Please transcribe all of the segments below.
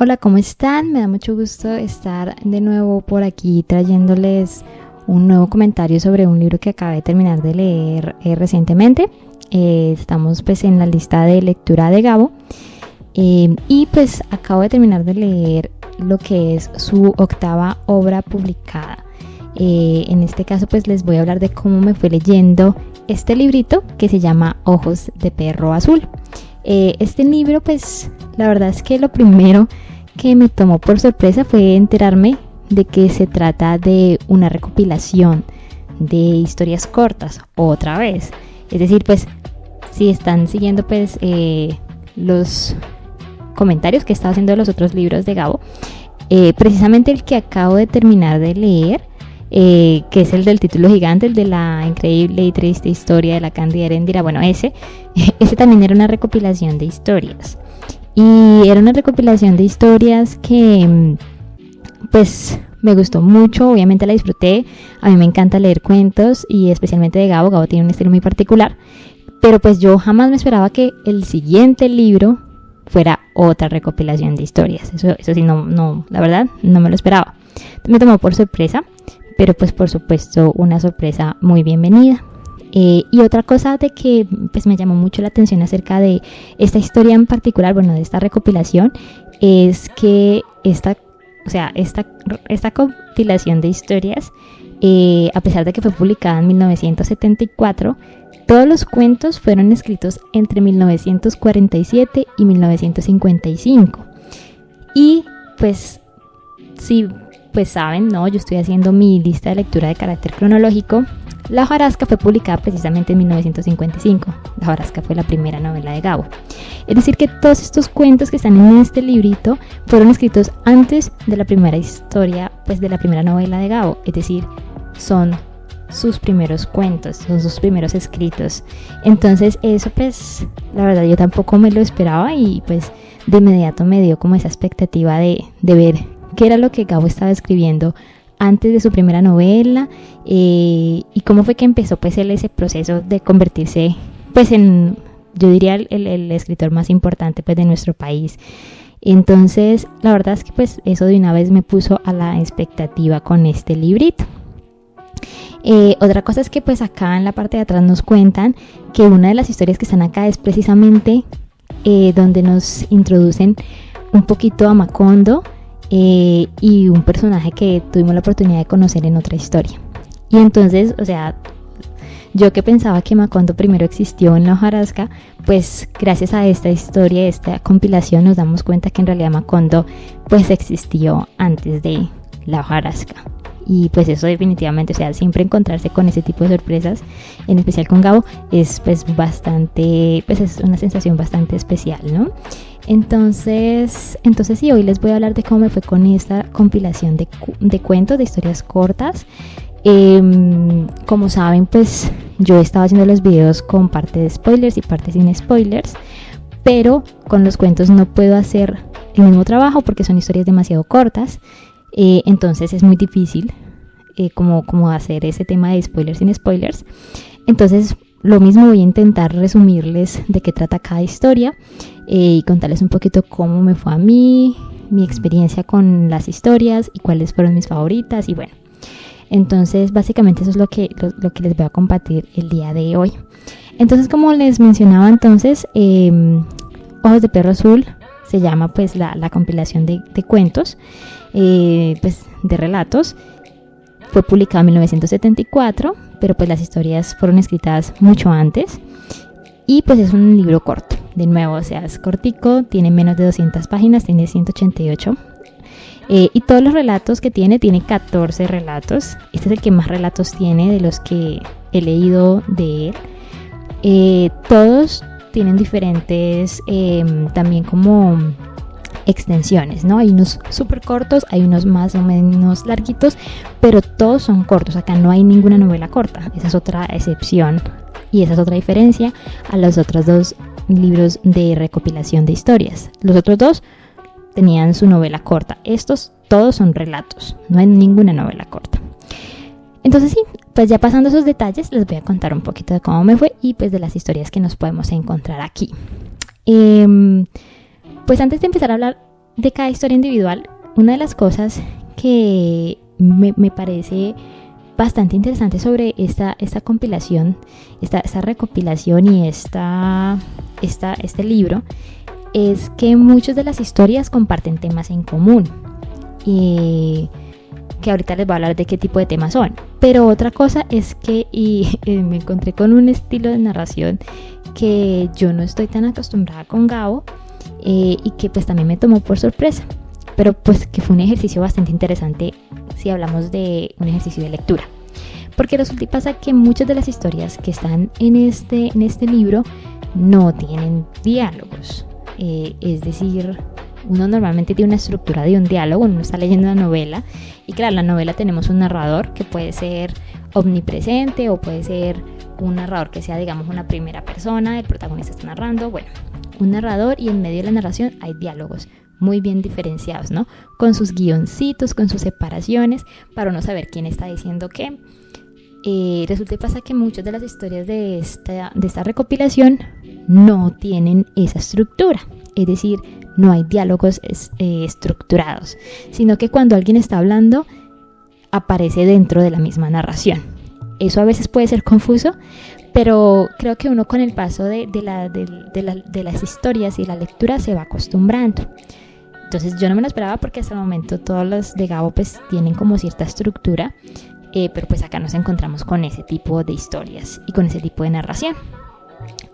Hola, ¿cómo están? Me da mucho gusto estar de nuevo por aquí trayéndoles un nuevo comentario sobre un libro que acabé de terminar de leer recientemente. Estamos pues en la lista de lectura de Gabo y pues acabo de terminar de leer lo que es su octava obra publicada. En este caso pues les voy a hablar de cómo me fue leyendo este librito que se llama Ojos de Perro Azul. Este libro pues la verdad es que lo primero que me tomó por sorpresa fue enterarme de que se trata de una recopilación de historias cortas otra vez. Es decir, pues si están siguiendo pues los comentarios que estaba haciendo de los otros libros de Gabo, precisamente el que acabo de terminar de leer, que es el del título gigante, el de la increíble y triste historia de la Cándida Heréndira, bueno, ese también era una recopilación de historias. Y era una recopilación de historias que pues me gustó mucho, obviamente la disfruté. A mí me encanta leer cuentos y especialmente de Gabo. Gabo tiene un estilo muy particular, pero pues yo jamás me esperaba que el siguiente libro fuera otra recopilación de historias. Eso sí, no, la verdad no me lo esperaba. Me tomó por sorpresa, pero pues por supuesto una sorpresa muy bienvenida. Y otra cosa de que pues me llamó mucho la atención acerca de esta historia en particular, bueno, de esta recopilación, es que esta compilación de historias, a pesar de que fue publicada en 1974, todos los cuentos fueron escritos entre 1947 y 1955. Y pues, sí, pues saben, ¿no? Yo estoy haciendo mi lista de lectura de carácter cronológico. La hojarasca fue publicada precisamente en 1955. La hojarasca fue la primera novela de Gabo. Es decir, que todos estos cuentos que están en este librito fueron escritos antes de la primera historia, pues de la primera novela de Gabo. Es decir, son sus primeros cuentos, son sus primeros escritos. Entonces eso pues, la verdad yo tampoco me lo esperaba y pues de inmediato me dio como esa expectativa de ver qué era lo que Gabo estaba escribiendo antes de su primera novela, y cómo fue que empezó pues él ese proceso de convertirse pues en, yo diría, el escritor más importante pues de nuestro país. Entonces la verdad es que pues eso de una vez me puso a la expectativa con este librito. Otra cosa es que pues acá en la parte de atrás nos cuentan que una de las historias que están acá es precisamente donde nos introducen un poquito a Macondo, y un personaje que tuvimos la oportunidad de conocer en otra historia. Y entonces, o sea, yo que pensaba que Macondo primero existió en la hojarasca, pues gracias a esta historia, esta compilación, nos damos cuenta que en realidad Macondo pues existió antes de la hojarasca. Y pues eso definitivamente, o sea, siempre encontrarse con ese tipo de sorpresas, en especial con Gabo, es pues bastante, pues es una sensación bastante especial, ¿no? Entonces sí, hoy les voy a hablar de cómo me fue con esta compilación de cuentos, de historias cortas. Como saben, pues yo estaba haciendo los videos con parte de spoilers y parte sin spoilers, pero con los cuentos no puedo hacer el mismo trabajo porque son historias demasiado cortas. Entonces es muy difícil como hacer ese tema de spoilers sin spoilers. Entonces lo mismo, voy a intentar resumirles de qué trata cada historia y contarles un poquito cómo me fue a mí, mi experiencia con las historias y cuáles fueron mis favoritas. Y bueno, entonces básicamente eso es lo que les voy a compartir el día de hoy. Entonces, como les mencionaba, entonces Ojos de Perro Azul se llama pues la compilación de cuentos, pues de relatos. Fue publicado en 1974, pero pues las historias fueron escritas mucho antes. Y pues es un libro corto, de nuevo, o sea, es cortico, tiene menos de 200 páginas, tiene 188. Y todos los relatos que tiene 14 relatos. Este es el que más relatos tiene de los que he leído de él. Todos tienen diferentes también como extensiones, ¿no? Hay unos súper cortos, hay unos más o menos larguitos, pero todos son cortos. Acá no hay ninguna novela corta. Esa es otra excepción y esa es otra diferencia a los otros dos libros de recopilación de historias. Los otros dos tenían su novela corta. Estos todos son relatos, no hay ninguna novela corta. Entonces sí, pues ya pasando esos detalles, les voy a contar un poquito de cómo me fue y pues de las historias que nos podemos encontrar aquí. Pues antes de empezar a hablar de cada historia individual, una de las cosas que me parece bastante interesante sobre esta compilación, esta recopilación y este libro, es que muchas de las historias comparten temas en común. Que ahorita les voy a hablar de qué tipo de temas son. Pero otra cosa es que me encontré con un estilo de narración que yo no estoy tan acostumbrada con Gabo, y que pues también me tomó por sorpresa, pero pues que fue un ejercicio bastante interesante si hablamos de un ejercicio de lectura, porque resulta y pasa que muchas de las historias que están en este libro no tienen diálogos, es decir, uno normalmente tiene una estructura de un diálogo, uno está leyendo una novela y claro, en la novela tenemos un narrador que puede ser omnipresente o puede ser un narrador que sea, digamos, una primera persona, el protagonista está narrando, bueno, un narrador, y en medio de la narración hay diálogos muy bien diferenciados, ¿no? Con sus guioncitos, con sus separaciones, para uno saber quién está diciendo qué. Resulta y pasa que muchas de las historias de esta recopilación no tienen esa estructura, es decir, no hay diálogos estructurados, sino que cuando alguien está hablando aparece dentro de la misma narración. Eso a veces puede ser confuso, pero creo que uno con el paso de las historias y la lectura se va acostumbrando. Entonces yo no me lo esperaba, porque hasta el momento todos los de Gabo pues tienen como cierta estructura, pero pues acá nos encontramos con ese tipo de historias y con ese tipo de narración.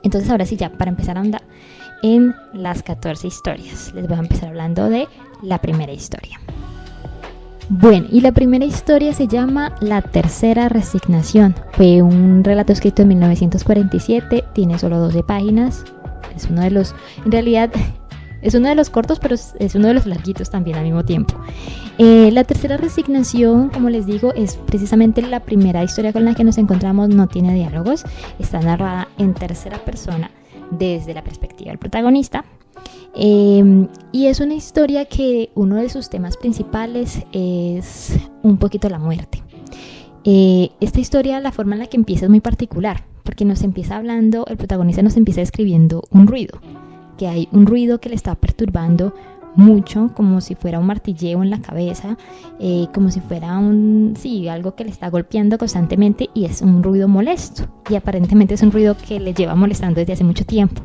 Entonces ahora sí, ya para empezar a andar en las 14 historias, les voy a empezar hablando de la primera historia. Bueno, y la primera historia se llama La Tercera Resignación. Fue un relato escrito en 1947, tiene solo 12 páginas. Es uno de los, en realidad, es uno de los cortos, pero es uno de los larguitos también al mismo tiempo. La Tercera Resignación, como les digo, es precisamente la primera historia con la que nos encontramos. No tiene diálogos, está narrada en tercera persona desde la perspectiva del protagonista. Y es una historia que uno de sus temas principales es un poquito la muerte. Esta historia, la forma en la que empieza es muy particular, porque nos empieza hablando, el protagonista nos empieza describiendo un ruido, que hay un ruido que le está perturbando mucho, como si fuera un martilleo en la cabeza, como si fuera algo que le está golpeando constantemente, y es un ruido molesto, y aparentemente es un ruido que le lleva molestando desde hace mucho tiempo.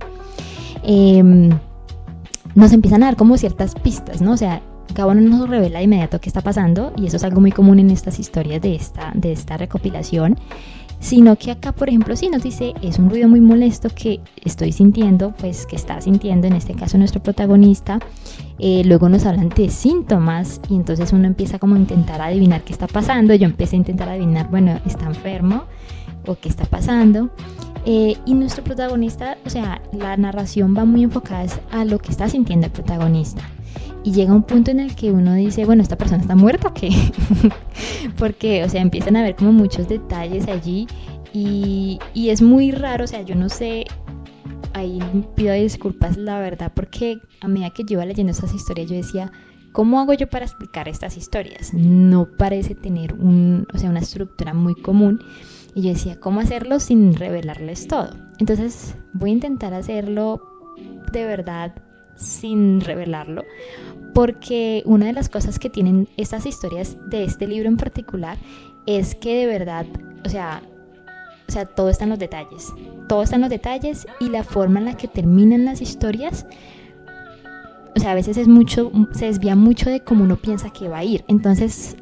Nos empiezan a dar como ciertas pistas, ¿no? O sea, Gabo no nos revela de inmediato qué está pasando, y eso es algo muy común en estas historias de esta recopilación, sino que acá, por ejemplo, sí nos dice, es un ruido muy molesto que estoy sintiendo, pues que está sintiendo, en este caso nuestro protagonista. Luego nos hablan de síntomas, y entonces uno empieza como a intentar adivinar qué está pasando. Yo empecé a intentar adivinar, bueno, ¿está enfermo o qué está pasando? Y nuestro protagonista, o sea, la narración va muy enfocada a lo que está sintiendo el protagonista. Y llega un punto en el que uno dice, bueno, ¿esta persona está muerta o qué? Porque, o sea, empiezan a haber como muchos detalles allí, y es muy raro, o sea, yo no sé, ahí pido disculpas, la verdad, porque a medida que yo iba leyendo estas historias, yo decía, ¿cómo hago yo para explicar estas historias? No parece tener una estructura muy común. Y yo decía, ¿cómo hacerlo sin revelarles todo? Entonces voy a intentar hacerlo de verdad sin revelarlo, porque una de las cosas que tienen estas historias de este libro en particular es que de verdad, o sea, todo está en los detalles. Todo está en los detalles, y la forma en la que terminan las historias, o sea, a veces se desvía mucho de cómo uno piensa que va a ir. Entonces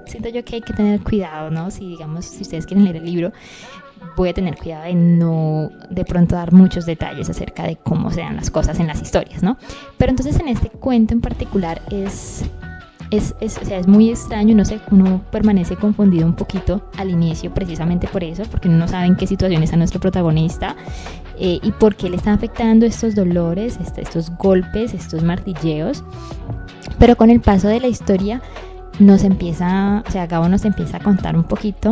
siento yo que hay que tener cuidado, ¿no? Si ustedes quieren leer el libro, voy a tener cuidado de no de pronto dar muchos detalles acerca de cómo se dan las cosas en las historias, ¿no? Pero entonces en este cuento en particular es muy extraño, no sé, uno permanece confundido un poquito al inicio, precisamente por eso, porque uno no sabe en qué situación está nuestro protagonista, y por qué le están afectando estos dolores, estos golpes, estos martilleos. Pero con el paso de la historia Gabo nos empieza a contar un poquito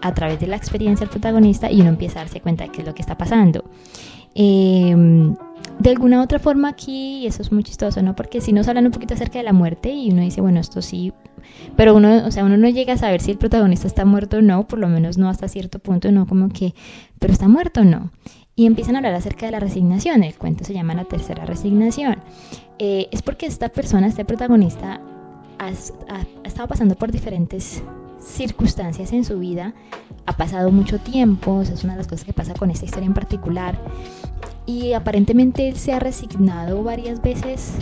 a través de la experiencia del protagonista, y uno empieza a darse cuenta de qué es lo que está pasando. De alguna otra forma aquí, y eso es muy chistoso, ¿no? Porque si nos hablan un poquito acerca de la muerte, y uno dice, bueno, esto sí, pero uno no llega a saber si el protagonista está muerto o no, por lo menos no hasta cierto punto, no como que, pero está muerto o no. y empiezan a hablar acerca de la resignación. El cuento se llama La tercera resignación. Es porque esta persona, este protagonista, ha estado pasando por diferentes circunstancias en su vida, ha pasado mucho tiempo, esa es una de las cosas que pasa con esta historia en particular, y aparentemente él se ha resignado varias veces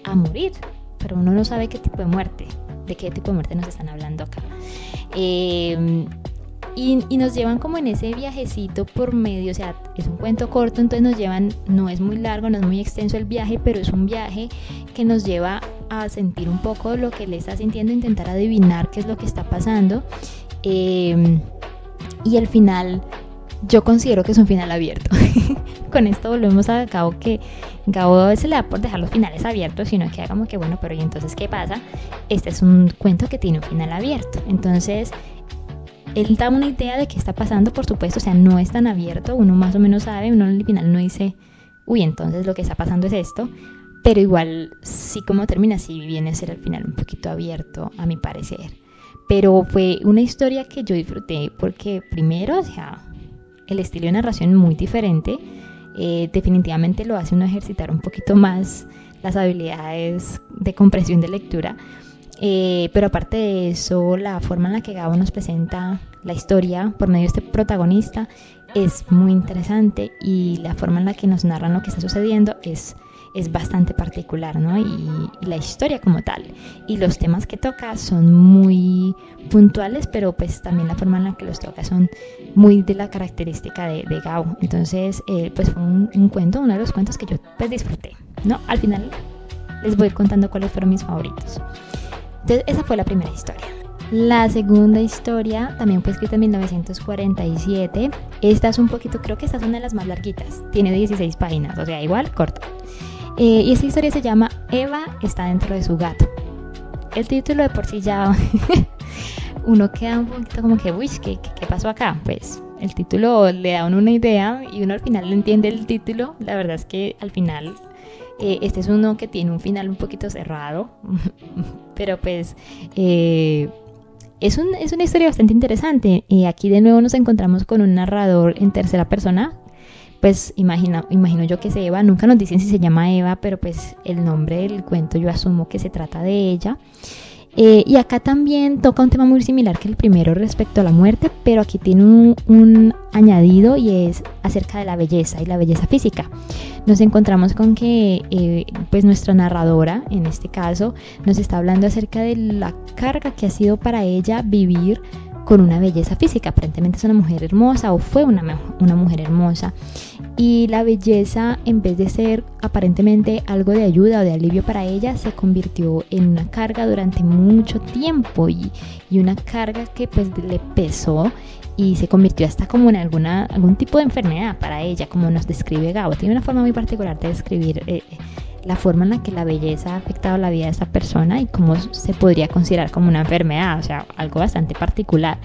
a morir, pero uno no sabe qué tipo de muerte, de qué tipo de muerte nos están hablando acá. Y nos llevan como en ese viajecito por medio, o sea, es un cuento corto, entonces nos llevan, no es muy largo, no es muy extenso el viaje, pero es un viaje que nos lleva a sentir un poco lo que él está sintiendo, intentar adivinar qué es lo que está pasando. Y al final, yo considero que es un final abierto. Con esto volvemos a Gabo, que Gabo a veces le da por dejar los finales abiertos, sino que como que bueno, pero ¿y entonces qué pasa? Este es un cuento que tiene un final abierto, entonces él da una idea de qué está pasando, por supuesto, o sea, no es tan abierto, uno más o menos sabe, uno al final no dice, uy, entonces lo que está pasando es esto, pero igual sí como termina, sí viene a ser al final un poquito abierto, a mi parecer. Pero fue una historia que yo disfruté porque primero, o sea, el estilo de narración es muy diferente, definitivamente lo hace uno ejercitar un poquito más las habilidades de comprensión de lectura. Pero aparte de eso, la forma en la que Gabo nos presenta la historia por medio de este protagonista es muy interesante, y la forma en la que nos narran lo que está sucediendo es bastante particular, ¿no? Y la historia como tal y los temas que toca son muy puntuales, pero pues también la forma en la que los toca son muy de la característica de Gabo. Entonces pues fue un cuento, uno de los cuentos que yo pues disfruté, ¿no? Al final les voy contando cuáles fueron mis favoritos. Entonces esa fue la primera historia. La segunda historia también fue escrita en 1947. Esta es un poquito, creo que esta es una de las más larguitas. Tiene 16 páginas, o sea, igual corta. Y esta historia se llama Eva está dentro de su gato. El título de por sí ya uno queda un poquito como que, uy, ¿qué pasó acá? Pues el título le da a uno una idea y uno al final le entiende el título. La verdad es que al final este es uno que tiene un final un poquito cerrado, pero pues es una historia bastante interesante. Aquí de nuevo nos encontramos con un narrador en tercera persona. Pues imagino yo que es Eva, nunca nos dicen si se llama Eva, pero pues el nombre del cuento yo asumo que se trata de ella. Y acá también toca un tema muy similar que el primero respecto a la muerte, pero aquí tiene un añadido, y es acerca de la belleza y la belleza física. Nos encontramos con que pues nuestra narradora, en este caso, nos está hablando acerca de la carga que ha sido para ella vivir con una belleza física. Aparentemente es una mujer hermosa, o fue una mujer hermosa, y la belleza, en vez de ser aparentemente algo de ayuda o de alivio para ella, se convirtió en una carga durante mucho tiempo, y una carga que pues le pesó y se convirtió hasta como en algún tipo de enfermedad para ella, como nos describe Gabo. Tiene una forma muy particular de describir la forma en la que la belleza ha afectado la vida de esa persona y cómo se podría considerar como una enfermedad, o sea, algo bastante particular.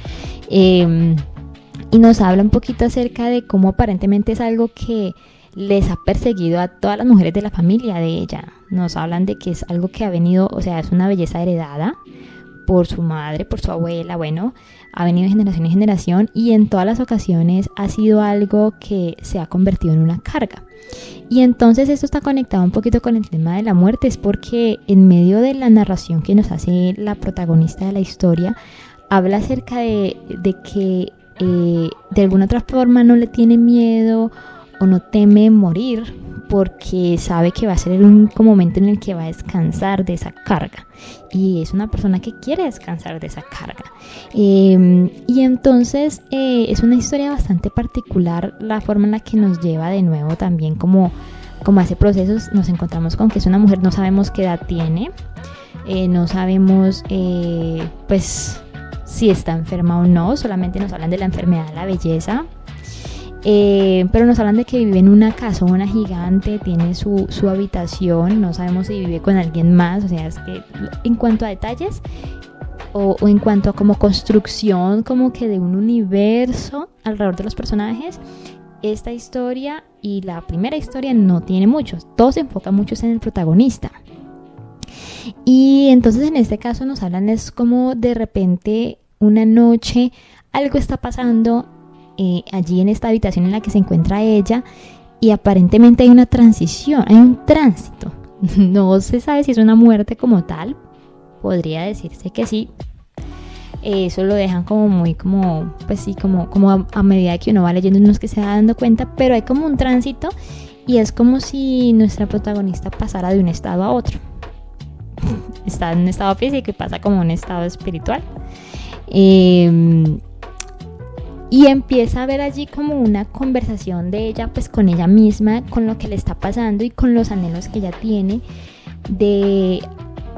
Y nos habla un poquito acerca de cómo aparentemente es algo que les ha perseguido a todas las mujeres de la familia de ella. Nos hablan de que es algo que ha venido, o sea, es una belleza heredada por su madre, por su abuela, bueno, ha venido de generación en generación, y en todas las ocasiones ha sido algo que se ha convertido en una carga. Y entonces esto está conectado un poquito con el tema de la muerte, es porque en medio de la narración que nos hace la protagonista de la historia, habla acerca de que de alguna otra forma no le tiene miedo o no teme morir, porque sabe que va a ser el único momento en el que va a descansar de esa carga, y es una persona que quiere descansar de esa carga. Y entonces es una historia bastante particular la forma en la que nos lleva de nuevo también como a ese proceso. Nos encontramos con que es una mujer, no sabemos qué edad tiene, no sabemos pues si está enferma o no, solamente nos hablan de la enfermedad de la belleza. Pero nos hablan de que vive en una casona gigante, tiene su habitación, no sabemos si vive con alguien más, o sea, es que en cuanto a detalles o en cuanto a como construcción como que de un universo alrededor de los personajes, esta historia y la primera historia no tiene mucho, todo se enfoca mucho en el protagonista. Y entonces en este caso nos hablan es como de repente una noche algo está pasando allí en esta habitación en la que se encuentra ella, y aparentemente hay una transición, hay un tránsito. No se sabe si es una muerte como tal, podría decirse que sí. Eso lo dejan como muy pues sí, como a medida que uno va leyendo, uno es que se va dando cuenta, pero hay como un tránsito y es como si nuestra protagonista pasara de un estado a otro. Está en un estado físico y pasa como un estado espiritual. Y empieza a ver allí como una conversación de ella pues con ella misma, con lo que le está pasando y con los anhelos que ella tiene de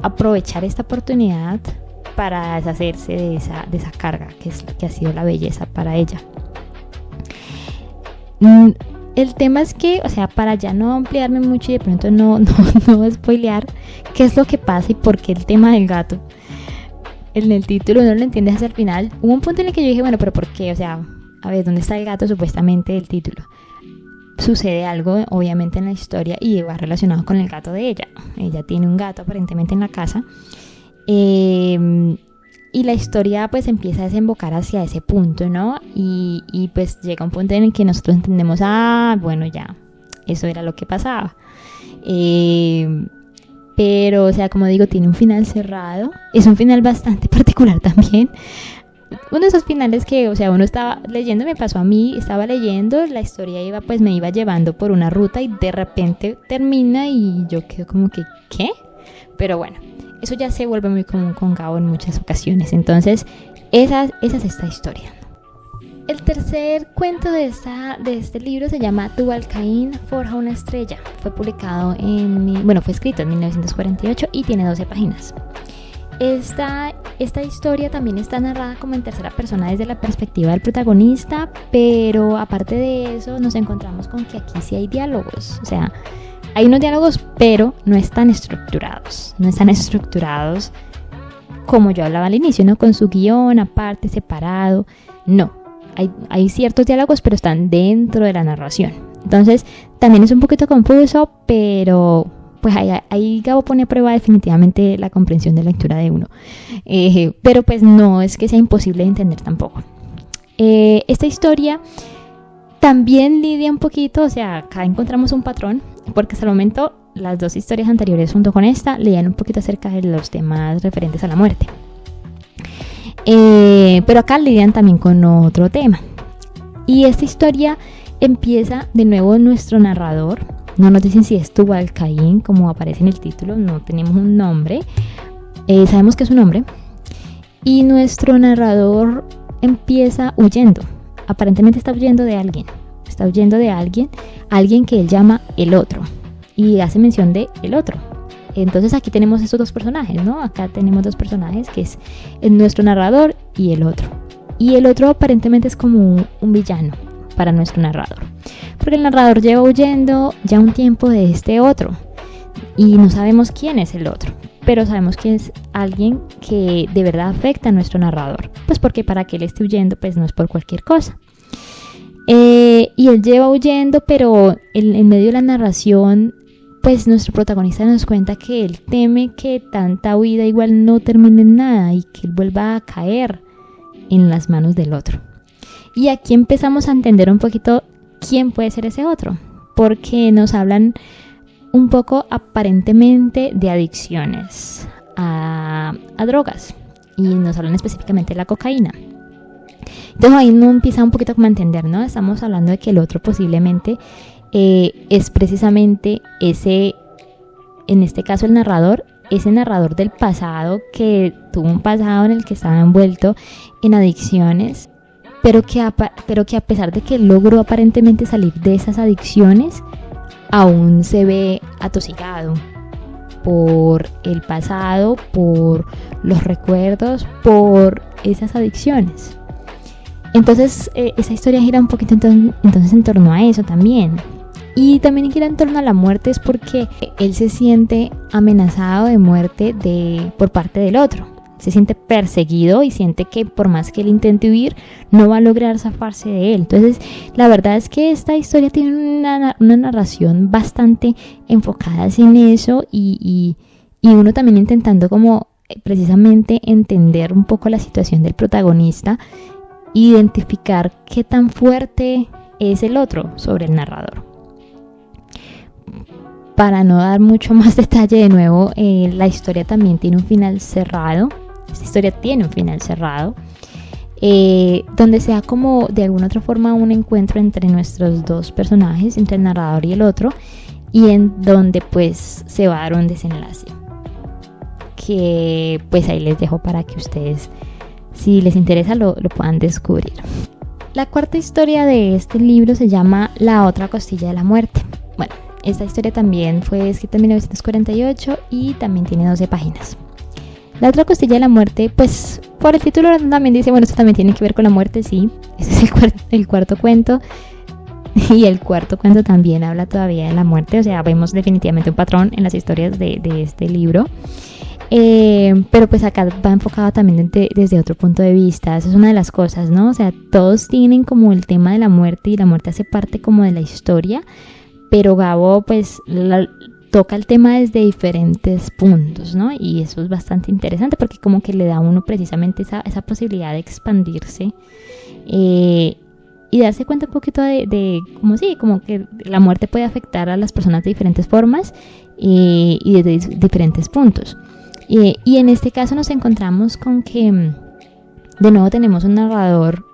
aprovechar esta oportunidad para deshacerse de esa carga que ha sido la belleza para ella. El tema es que, o sea, para ya no ampliarme mucho y de pronto no spoilear qué es lo que pasa y por qué el tema del gato en el título no lo entiendes hasta el final. Hubo un punto en el que yo dije, bueno, pero ¿por qué? O sea, a ver, ¿dónde está el gato supuestamente del título? Sucede algo obviamente en la historia y va relacionado con el gato de ella. Ella tiene un gato aparentemente en la casa. Y la historia pues empieza a desembocar hacia ese punto, ¿no? Y pues llega un punto en el que nosotros entendemos, bueno, ya, eso era lo que pasaba. Pero, o sea, como digo, tiene un final cerrado. Es un final bastante particular también. Uno de esos finales que, o sea, uno estaba leyendo, me pasó a mí, estaba leyendo, la historia me iba llevando por una ruta y de repente termina y yo quedo como que, ¿qué? Pero bueno, eso ya se vuelve muy común con Gabo en muchas ocasiones. Entonces, esa es esta historia. El tercer cuento de este libro se llama Tubal-Caín forja una estrella. Fue publicado fue escrito en 1948 y tiene 12 páginas. Esta historia también está narrada como en tercera persona desde la perspectiva del protagonista, pero aparte de eso nos encontramos con que aquí sí hay diálogos. O sea, hay unos diálogos, pero no están estructurados. No están estructurados como yo hablaba al inicio, ¿no? Con su guión aparte, separado. No. Hay ciertos diálogos, pero están dentro de la narración. Entonces, también es un poquito confuso, pero pues ahí Gabo pone a prueba definitivamente la comprensión de lectura de uno. Pero pues no es que sea imposible de entender tampoco. Esta historia también lidia un poquito, o sea, acá encontramos un patrón, porque hasta el momento las dos historias anteriores junto con esta lidian un poquito acerca de los temas referentes a la muerte. Pero acá lidian también con otro tema. Y esta historia empieza de nuevo nuestro narrador. No nos dicen si es Tubal-Caín, como aparece en el título, no tenemos un nombre. Sabemos que es un hombre. Y nuestro narrador empieza huyendo. Aparentemente está huyendo de alguien. Está huyendo de alguien que él llama el otro. Y hace mención de el otro. Entonces aquí tenemos estos dos personajes, ¿no? Acá tenemos dos personajes, que es nuestro narrador y el otro. Y el otro aparentemente es como un villano para nuestro narrador. Porque el narrador lleva huyendo ya un tiempo de este otro. Y no sabemos quién es el otro. Pero sabemos que es alguien que de verdad afecta a nuestro narrador. Pues porque para que él esté huyendo, pues no es por cualquier cosa. Y él lleva huyendo, pero en medio de la narración, pues nuestro protagonista nos cuenta que él teme que tanta huida igual no termine en nada y que él vuelva a caer en las manos del otro. Y aquí empezamos a entender un poquito quién puede ser ese otro, porque nos hablan un poco aparentemente de adicciones a drogas y nos hablan específicamente de la cocaína. Entonces ahí uno empieza un poquito como a entender, ¿no? Estamos hablando de que el otro posiblemente es precisamente ese, en este caso el narrador, ese narrador del pasado que tuvo un pasado en el que estaba envuelto en adicciones, pero que a pesar de que logró aparentemente salir de esas adicciones, aún se ve atosigado por el pasado, por los recuerdos, por esas adicciones. Entonces esa historia gira un poquito entonces en torno a eso también. Y también gira en torno a la muerte, es porque él se siente amenazado de muerte por parte del otro. Se siente perseguido y siente que por más que él intente huir, no va a lograr zafarse de él. Entonces, la verdad es que esta historia tiene una narración bastante enfocada en eso y uno también intentando como precisamente entender un poco la situación del protagonista identificar qué tan fuerte es el otro sobre el narrador. Para no dar mucho más detalle, de nuevo, la historia también tiene un final cerrado. Esta historia tiene un final cerrado, donde sea como de alguna otra forma un encuentro entre nuestros dos personajes, entre el narrador y el otro, y en donde pues se va a dar un desenlace, que pues ahí les dejo para que ustedes, si les interesa, lo puedan descubrir. La cuarta historia de este libro se llama La otra costilla de la muerte. Bueno, esta historia también fue escrita en 1948 y también tiene 12 páginas. La otra costilla de la muerte, pues por el título también dice, bueno, esto también tiene que ver con la muerte, sí. Ese es el cuarto cuento. Y el cuarto cuento también habla todavía de la muerte. O sea, vemos definitivamente un patrón en las historias de este libro. Pero pues acá va enfocado también desde otro punto de vista. Eso es una de las cosas, ¿no? O sea, todos tienen como el tema de la muerte y la muerte hace parte como de la historia. Pero Gabo pues toca el tema desde diferentes puntos, ¿no? Y eso es bastante interesante porque como que le da a uno precisamente esa posibilidad de expandirse y darse cuenta un poquito de como sí, como que la muerte puede afectar a las personas de diferentes formas y desde diferentes puntos. Y en este caso nos encontramos con que de nuevo tenemos un narrador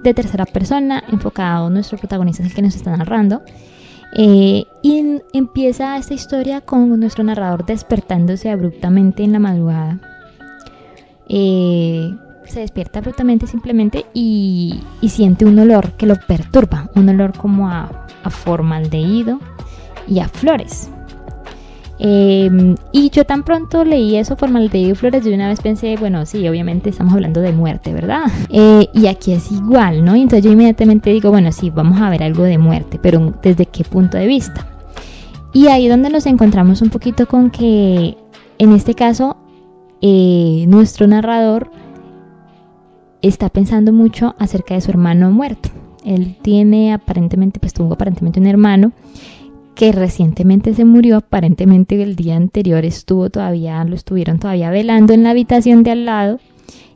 de tercera persona enfocado, nuestro protagonista es el que nos está narrando. Y empieza esta historia con nuestro narrador despertándose abruptamente en la madrugada. Se despierta abruptamente simplemente y siente un olor que lo perturba, un olor como a formaldehído y a flores. Y yo tan pronto leí eso, formaldehído y flores, de una vez pensé, bueno, sí, obviamente estamos hablando de muerte, ¿verdad? Y aquí es igual, ¿no? Y entonces yo inmediatamente digo, bueno, sí, vamos a ver algo de muerte, pero ¿desde qué punto de vista? Y ahí es donde nos encontramos un poquito con que, en este caso, nuestro narrador está pensando mucho acerca de su hermano muerto. Él tuvo aparentemente un hermano que recientemente se murió. Aparentemente el día anterior lo estuvieron todavía velando en la habitación de al lado,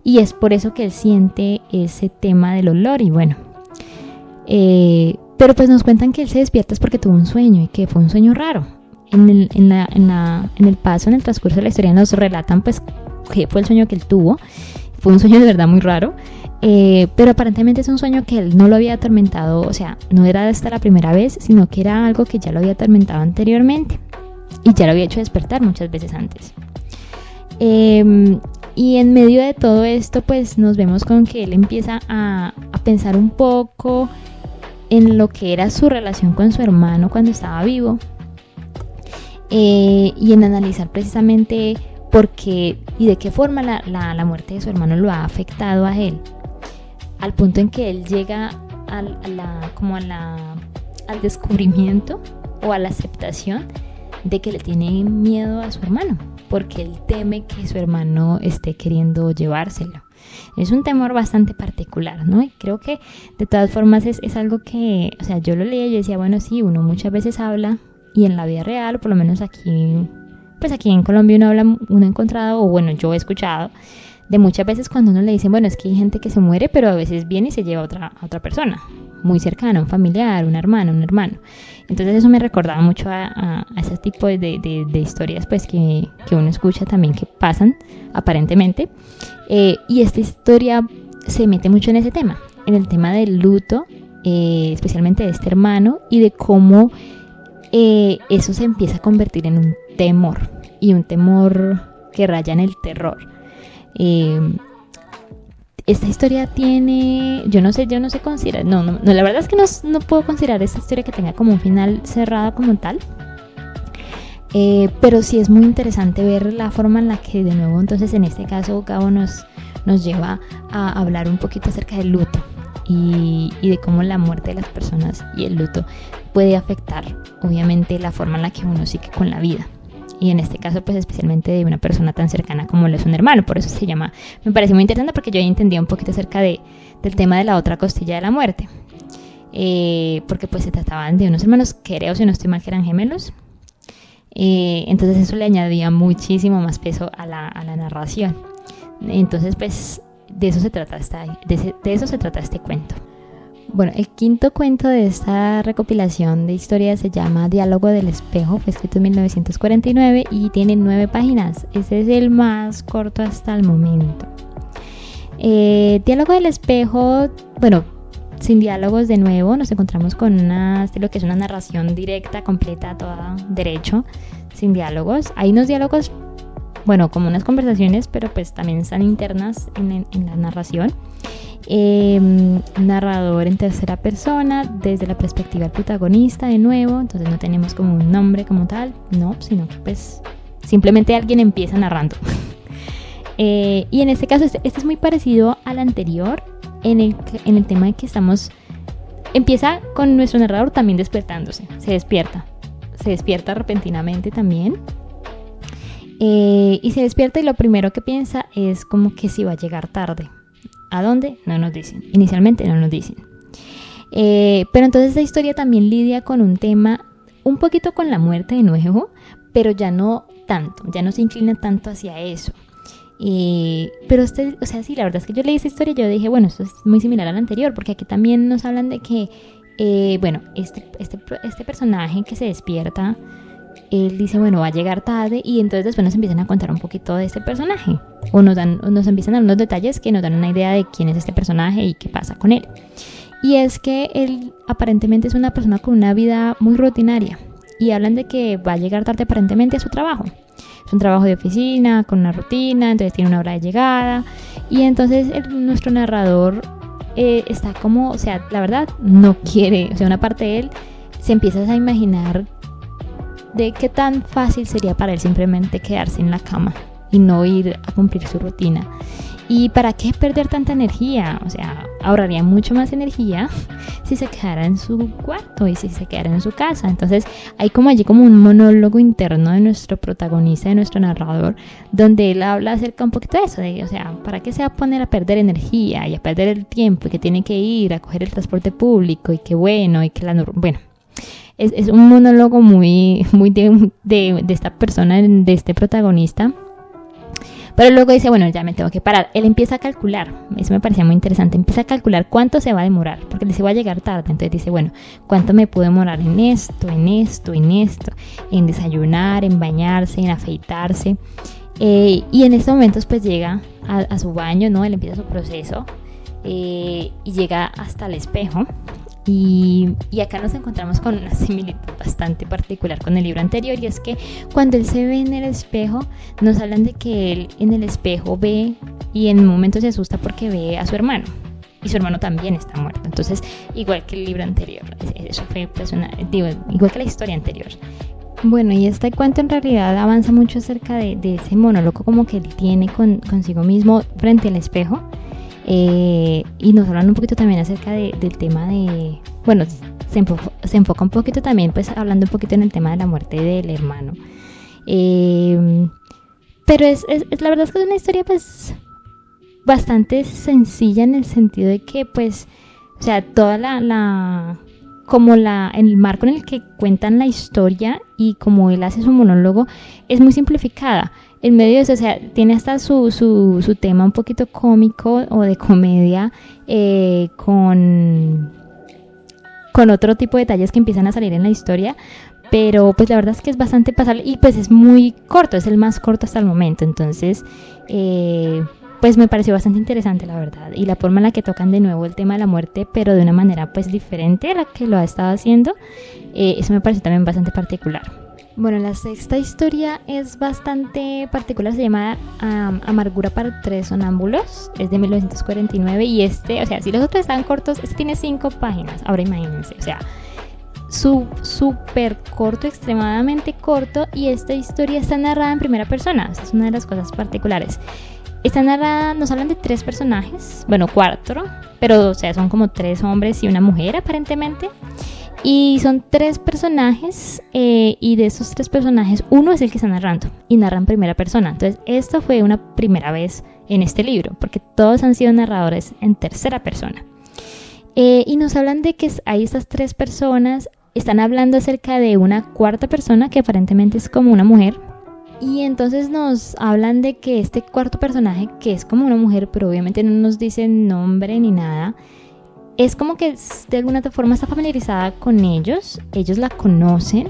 y es por eso que él siente ese tema del olor. Y bueno, pero pues nos cuentan que él se despierta es porque tuvo un sueño y que fue un sueño raro. En el transcurso de la historia nos relatan pues qué fue el sueño que él tuvo. Fue un sueño de verdad muy raro. Pero aparentemente es un sueño que él no lo había atormentado, o sea, no era hasta la primera vez, sino que era algo que ya lo había atormentado anteriormente y ya lo había hecho despertar muchas veces antes. Y en medio de todo esto, pues nos vemos con que él empieza a pensar un poco en lo que era su relación con su hermano cuando estaba vivo, y en analizar precisamente por qué y de qué forma la muerte de su hermano lo ha afectado a él, al punto en que él llega al descubrimiento o a la aceptación de que le tiene miedo a su hermano, porque él teme que su hermano esté queriendo llevárselo. Es un temor bastante particular, ¿no? Y creo que de todas formas es algo que, o sea, yo lo leía y yo decía, bueno, sí, uno muchas veces habla, y en la vida real, o por lo menos aquí en Colombia uno ha encontrado, o bueno, yo he escuchado de muchas veces cuando uno le dicen, bueno, es que hay gente que se muere, pero a veces viene y se lleva a otra persona muy cercana, un familiar, un hermano. Entonces eso me recordaba mucho a ese tipo de historias pues que uno escucha también que pasan aparentemente, y esta historia se mete mucho en ese tema, en el tema del luto, especialmente de este hermano, y de cómo eso se empieza a convertir en un temor, y un temor que raya en el terror. Esta historia tiene, yo no sé considerar, no, la verdad es que no puedo considerar esta historia que tenga como un final cerrado como tal, pero sí es muy interesante ver la forma en la que de nuevo entonces en este caso Gabo nos lleva a hablar un poquito acerca del luto y de cómo la muerte de las personas y el luto puede afectar obviamente la forma en la que uno sigue con la vida. Y en este caso, pues especialmente de una persona tan cercana como lo es un hermano. Por eso se llama, me parece muy interesante porque yo ya entendía un poquito acerca del tema de la otra costilla de la muerte. Porque pues se trataban de unos hermanos, creo, si no estoy mal, que eran gemelos. Entonces eso le añadía muchísimo más peso a la narración. Entonces pues de eso se trata de eso se trata este cuento. Bueno, el quinto cuento de esta recopilación de historias se llama Diálogo del Espejo. Fue escrito en 1949 y tiene 9 páginas. Ese es el más corto hasta el momento. Diálogo del Espejo, bueno, sin diálogos de nuevo, nos encontramos con lo que es una narración directa, completa, toda derecho, sin diálogos. Hay unos diálogos, bueno, como unas conversaciones, pero pues también están internas en la narración. Narrador en tercera persona, desde la perspectiva del protagonista de nuevo, entonces no tenemos como un nombre como tal, no, sino que pues simplemente alguien empieza narrando. Y en este caso, este es muy parecido al anterior, en el tema de que empieza con nuestro narrador también despertándose, se despierta repentinamente también. Y se despierta y lo primero que piensa es como que si va a llegar tarde. ¿A dónde? No nos dicen. Inicialmente no nos dicen. Pero entonces esta historia también lidia con un tema, un poquito con la muerte de nuevo, pero ya no tanto, ya no se inclina tanto hacia eso. Pero o sea, sí, la verdad es que yo leí esta historia y yo dije, bueno, esto es muy similar al anterior, porque aquí también nos hablan de que, bueno, este personaje que se despierta, él dice, bueno, va a llegar tarde, y entonces después nos empiezan a contar un poquito de este personaje, o nos empiezan a dar unos detalles que nos dan una idea de quién es este personaje y qué pasa con él. Y es que él aparentemente es una persona con una vida muy rutinaria, y hablan de que va a llegar tarde aparentemente a su trabajo. Es un trabajo de oficina, con una rutina, entonces tiene una hora de llegada, y entonces nuestro narrador está como, o sea, la verdad, no quiere, o sea, una parte de él se empieza a imaginar de qué tan fácil sería para él simplemente quedarse en la cama y no ir a cumplir su rutina. ¿Y para qué perder tanta energía? O sea, ahorraría mucho más energía si se quedara en su cuarto y si se quedara en su casa. Entonces hay como allí como un monólogo interno de nuestro protagonista, de nuestro narrador, donde él habla acerca un poquito de eso, o sea, ¿para qué se va a poner a perder energía y a perder el tiempo y que tiene que ir a coger el transporte público y que bueno, y que bueno. Es un monólogo muy de esta persona, de este protagonista. Pero luego dice, bueno, ya me tengo que parar. Él empieza a calcular, eso me parecía muy interesante, empieza a calcular cuánto se va a demorar, porque él dice, voy a llegar tarde. Entonces dice, bueno, ¿cuánto me puedo demorar en esto, en desayunar, en bañarse, en afeitarse? Y en estos momentos pues llega a su baño, ¿no? Él empieza su proceso y llega hasta el espejo. Y acá nos encontramos con una similitud bastante particular con el libro anterior, y es que cuando él se ve en el espejo, nos hablan de que él en el espejo ve y en un momento se asusta porque ve a su hermano, y su hermano también está muerto. Entonces, igual que el libro anterior, eso fue pues igual que la historia anterior. Bueno, y este cuento en realidad avanza mucho acerca de ese monólogo como que él tiene consigo mismo frente al espejo. Y nos hablan un poquito también acerca del tema de, bueno, se enfoca un poquito también pues hablando un poquito en el tema de la muerte del hermano, pero es la verdad es que es una historia pues bastante sencilla, en el sentido de que pues, o sea, toda el marco en el que cuentan la historia y como él hace su monólogo es muy simplificada. En medio de eso, o sea, tiene hasta su tema un poquito cómico o de comedia, con otro tipo de detalles que empiezan a salir en la historia, pero pues la verdad es que es bastante pasable y pues es muy corto, es el más corto hasta el momento. Entonces pues me pareció bastante interesante, la verdad, y la forma en la que tocan de nuevo el tema de la muerte, pero de una manera pues diferente a la que lo ha estado haciendo, eso me pareció también bastante particular. Bueno, la sexta historia es bastante particular, se llama Amargura para 3 sonámbulos, es de 1949, y o sea, si los otros están cortos, este tiene 5 páginas, ahora imagínense, o sea, súper corto, extremadamente corto, y esta historia está narrada en primera persona, esa es una de las cosas particulares. Está narrada, nos hablan de 3 personajes, bueno, 4, pero o sea, son como 3 hombres y una mujer aparentemente. Y son 3 personajes, y de esos 3 personajes, uno es el que está narrando y narra en primera persona. Entonces, esto fue una primera vez en este libro, porque todos han sido narradores en tercera persona. Y nos hablan de que hay estas 3 personas, están hablando acerca de una cuarta persona que aparentemente es como una mujer. Y entonces nos hablan de que este cuarto personaje, que es como una mujer, pero obviamente no nos dicen nombre ni nada, es como que de alguna forma está familiarizada con ellos la conocen,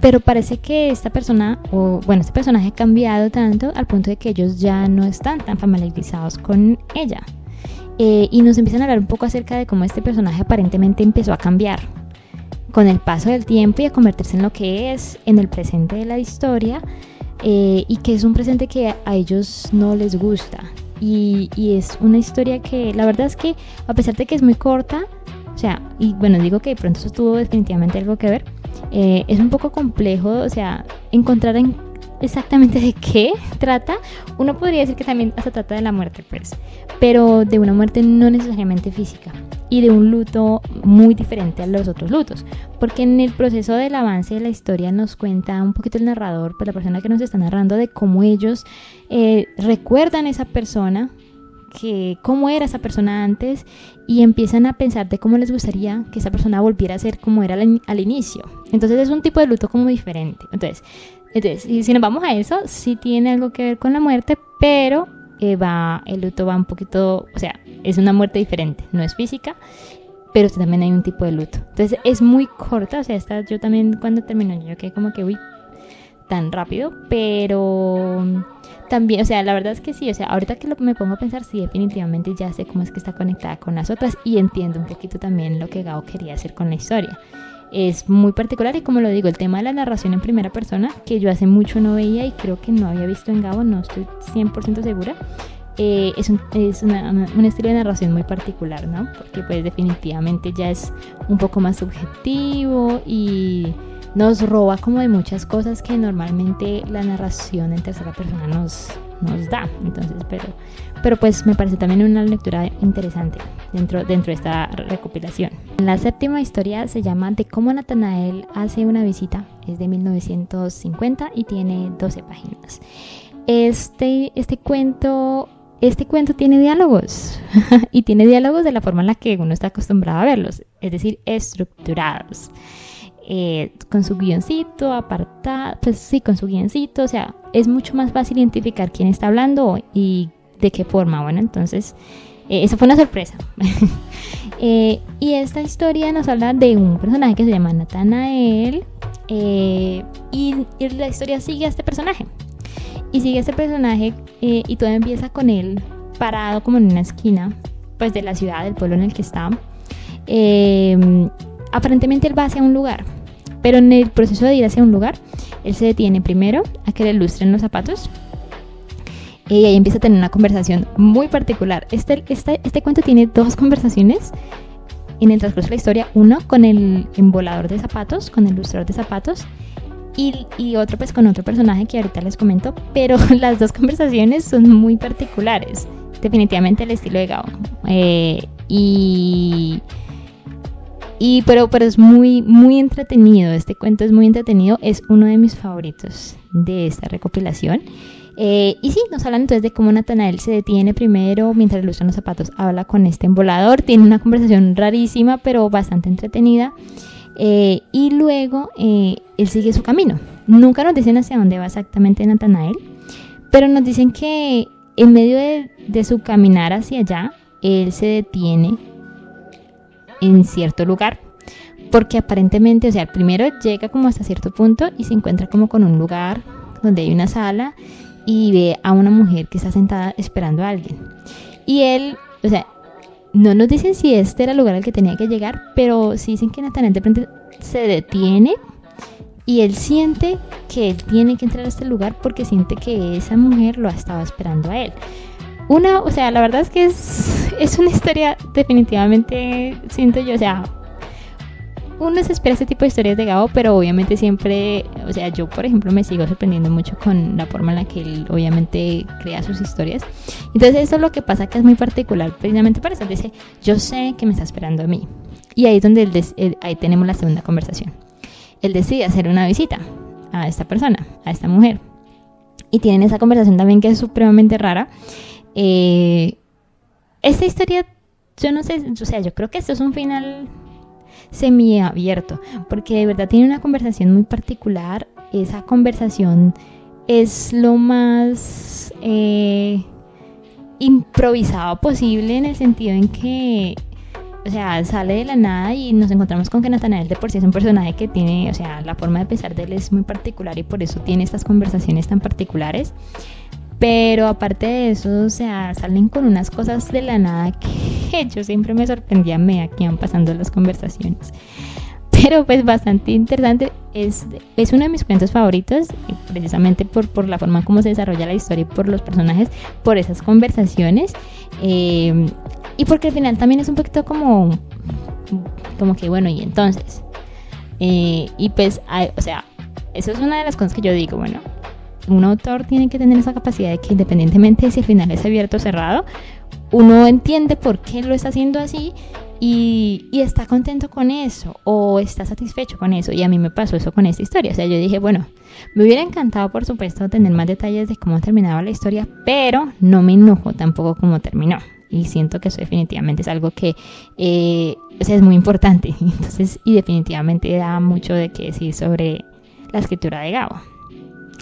pero parece que esta persona, o bueno, este personaje ha cambiado tanto al punto de que ellos ya no están tan familiarizados con ella. Y nos empiezan a hablar un poco acerca de cómo este personaje aparentemente empezó a cambiar con el paso del tiempo y a convertirse en lo que es en el presente de la historia, y que es un presente que a ellos no les gusta. Y es una historia que la verdad es que, a pesar de que es muy corta, o sea, y bueno, digo que de pronto eso tuvo definitivamente algo que ver, es un poco complejo, o sea, encontrar exactamente de qué trata. Uno podría decir que también se trata de la muerte, pues, pero de una muerte no necesariamente física y de un luto muy diferente a los otros lutos, porque en el proceso del avance de la historia nos cuenta un poquito el narrador, pues la persona que nos está narrando, de cómo ellos recuerdan a esa persona, que cómo era esa persona antes, y empiezan a pensar de cómo les gustaría que esa persona volviera a ser como era al inicio. Entonces es un tipo de luto como diferente. Entonces y si nos vamos a eso, sí tiene algo que ver con la muerte, pero el luto va un poquito, o sea, es una muerte diferente, no es física, pero sí también hay un tipo de luto. Entonces es muy corta, o sea, yo también cuando terminó yo quedé como que, uy, tan rápido, pero también, o sea, la verdad es que sí, o sea, ahorita que me pongo a pensar, sí, definitivamente ya sé cómo es que está conectada con las otras y entiendo un poquito también lo que Gao quería hacer con la historia. Es muy particular y, como lo digo, el tema de la narración en primera persona, que yo hace mucho no veía y creo que no había visto en Gao, no estoy 100% segura, es un estilo de narración muy particular, ¿no? Porque pues definitivamente ya es un poco más subjetivo y nos roba como de muchas cosas que normalmente la narración en tercera persona nos da. Entonces, pero pues me parece también una lectura interesante dentro de esta recopilación. La séptima historia se llama De cómo Natanael hace una visita. Es de 1950 y tiene 12 páginas. Este cuento tiene diálogos y tiene diálogos de la forma en la que uno está acostumbrado a verlos, es decir, estructurados. Con su guioncito, apartado, pues sí, con su guioncito, o sea, es mucho más fácil identificar quién está hablando y de qué forma. Bueno, entonces, eso fue una sorpresa. Y esta historia nos habla de un personaje que se llama Natanael, y la historia sigue a este personaje. Y todo empieza con él parado como en una esquina, pues de la ciudad, del pueblo en el que está. Aparentemente él va hacia un lugar, pero en el proceso de ir hacia un lugar, él se detiene primero a que le lustren los zapatos, y ahí empieza a tener una conversación muy particular. Este cuento tiene dos conversaciones en el transcurso de la historia, uno con el embolador de zapatos, con el lustrador de zapatos, y otro pues con otro personaje que ahorita les comento, pero las dos conversaciones son muy particulares, definitivamente el estilo de Gao, pero es muy, muy entretenido. Este cuento es muy entretenido, es uno de mis favoritos de esta recopilación. Y sí, nos hablan entonces de cómo Natanael se detiene primero mientras le lustran los zapatos, habla con este embolador, tiene una conversación rarísima pero bastante entretenida, y luego él sigue su camino. Nunca nos dicen hacia dónde va exactamente Natanael, pero nos dicen que en medio de su caminar hacia allá, él se detiene en cierto lugar, porque aparentemente, o sea, primero llega como hasta cierto punto y se encuentra como con un lugar donde hay una sala y ve a una mujer que está sentada esperando a alguien, y él, o sea, no nos dicen si este era el lugar al que tenía que llegar, pero sí dicen que Natanael de pronto se detiene y él siente que él tiene que entrar a este lugar porque siente que esa mujer lo estaba esperando a él. O sea, la verdad es que es una historia definitivamente, siento yo, o sea, uno se espera este tipo de historias de Gao, pero obviamente siempre, o sea, yo por ejemplo me sigo sorprendiendo mucho con la forma en la que él obviamente crea sus historias. Entonces eso es lo que pasa, que es muy particular, precisamente para eso. Él dice, yo sé que me está esperando a mí. Y ahí es donde ahí tenemos la segunda conversación. Él decide hacer una visita a esta persona, a esta mujer. Y tienen esa conversación también que es supremamente rara. Esta historia, yo no sé, o sea, yo creo que esto es un final semiabierto, porque de verdad tiene una conversación muy particular esa conversación es lo más improvisado posible, en el sentido en que, o sea, sale de la nada y nos encontramos con que Nathanael de por sí es un personaje que tiene, o sea, la forma de pensar de él es muy particular y por eso tiene estas conversaciones tan particulares. Pero aparte de eso, o sea, salen con unas cosas de la nada que yo siempre me sorprendía a medida que iban pasando las conversaciones. Pero pues bastante interesante, es uno de mis cuentos favoritos, precisamente por la forma en cómo se desarrolla la historia y por los personajes, por esas conversaciones, y porque al final también es un poquito como que bueno, y entonces, y pues, o sea, eso es una de las cosas que yo digo, bueno, un autor tiene que tener esa capacidad de que independientemente de si el final es abierto o cerrado, uno entiende por qué lo está haciendo así y está contento con eso o está satisfecho con eso. Y a mí me pasó eso con esta historia. O sea, yo dije, bueno, me hubiera encantado, por supuesto, tener más detalles de cómo terminaba la historia, pero no me enojo tampoco cómo terminó. Y siento que eso definitivamente es algo que o sea, es muy importante. Entonces, y definitivamente da mucho de qué decir sobre la escritura de Gabo.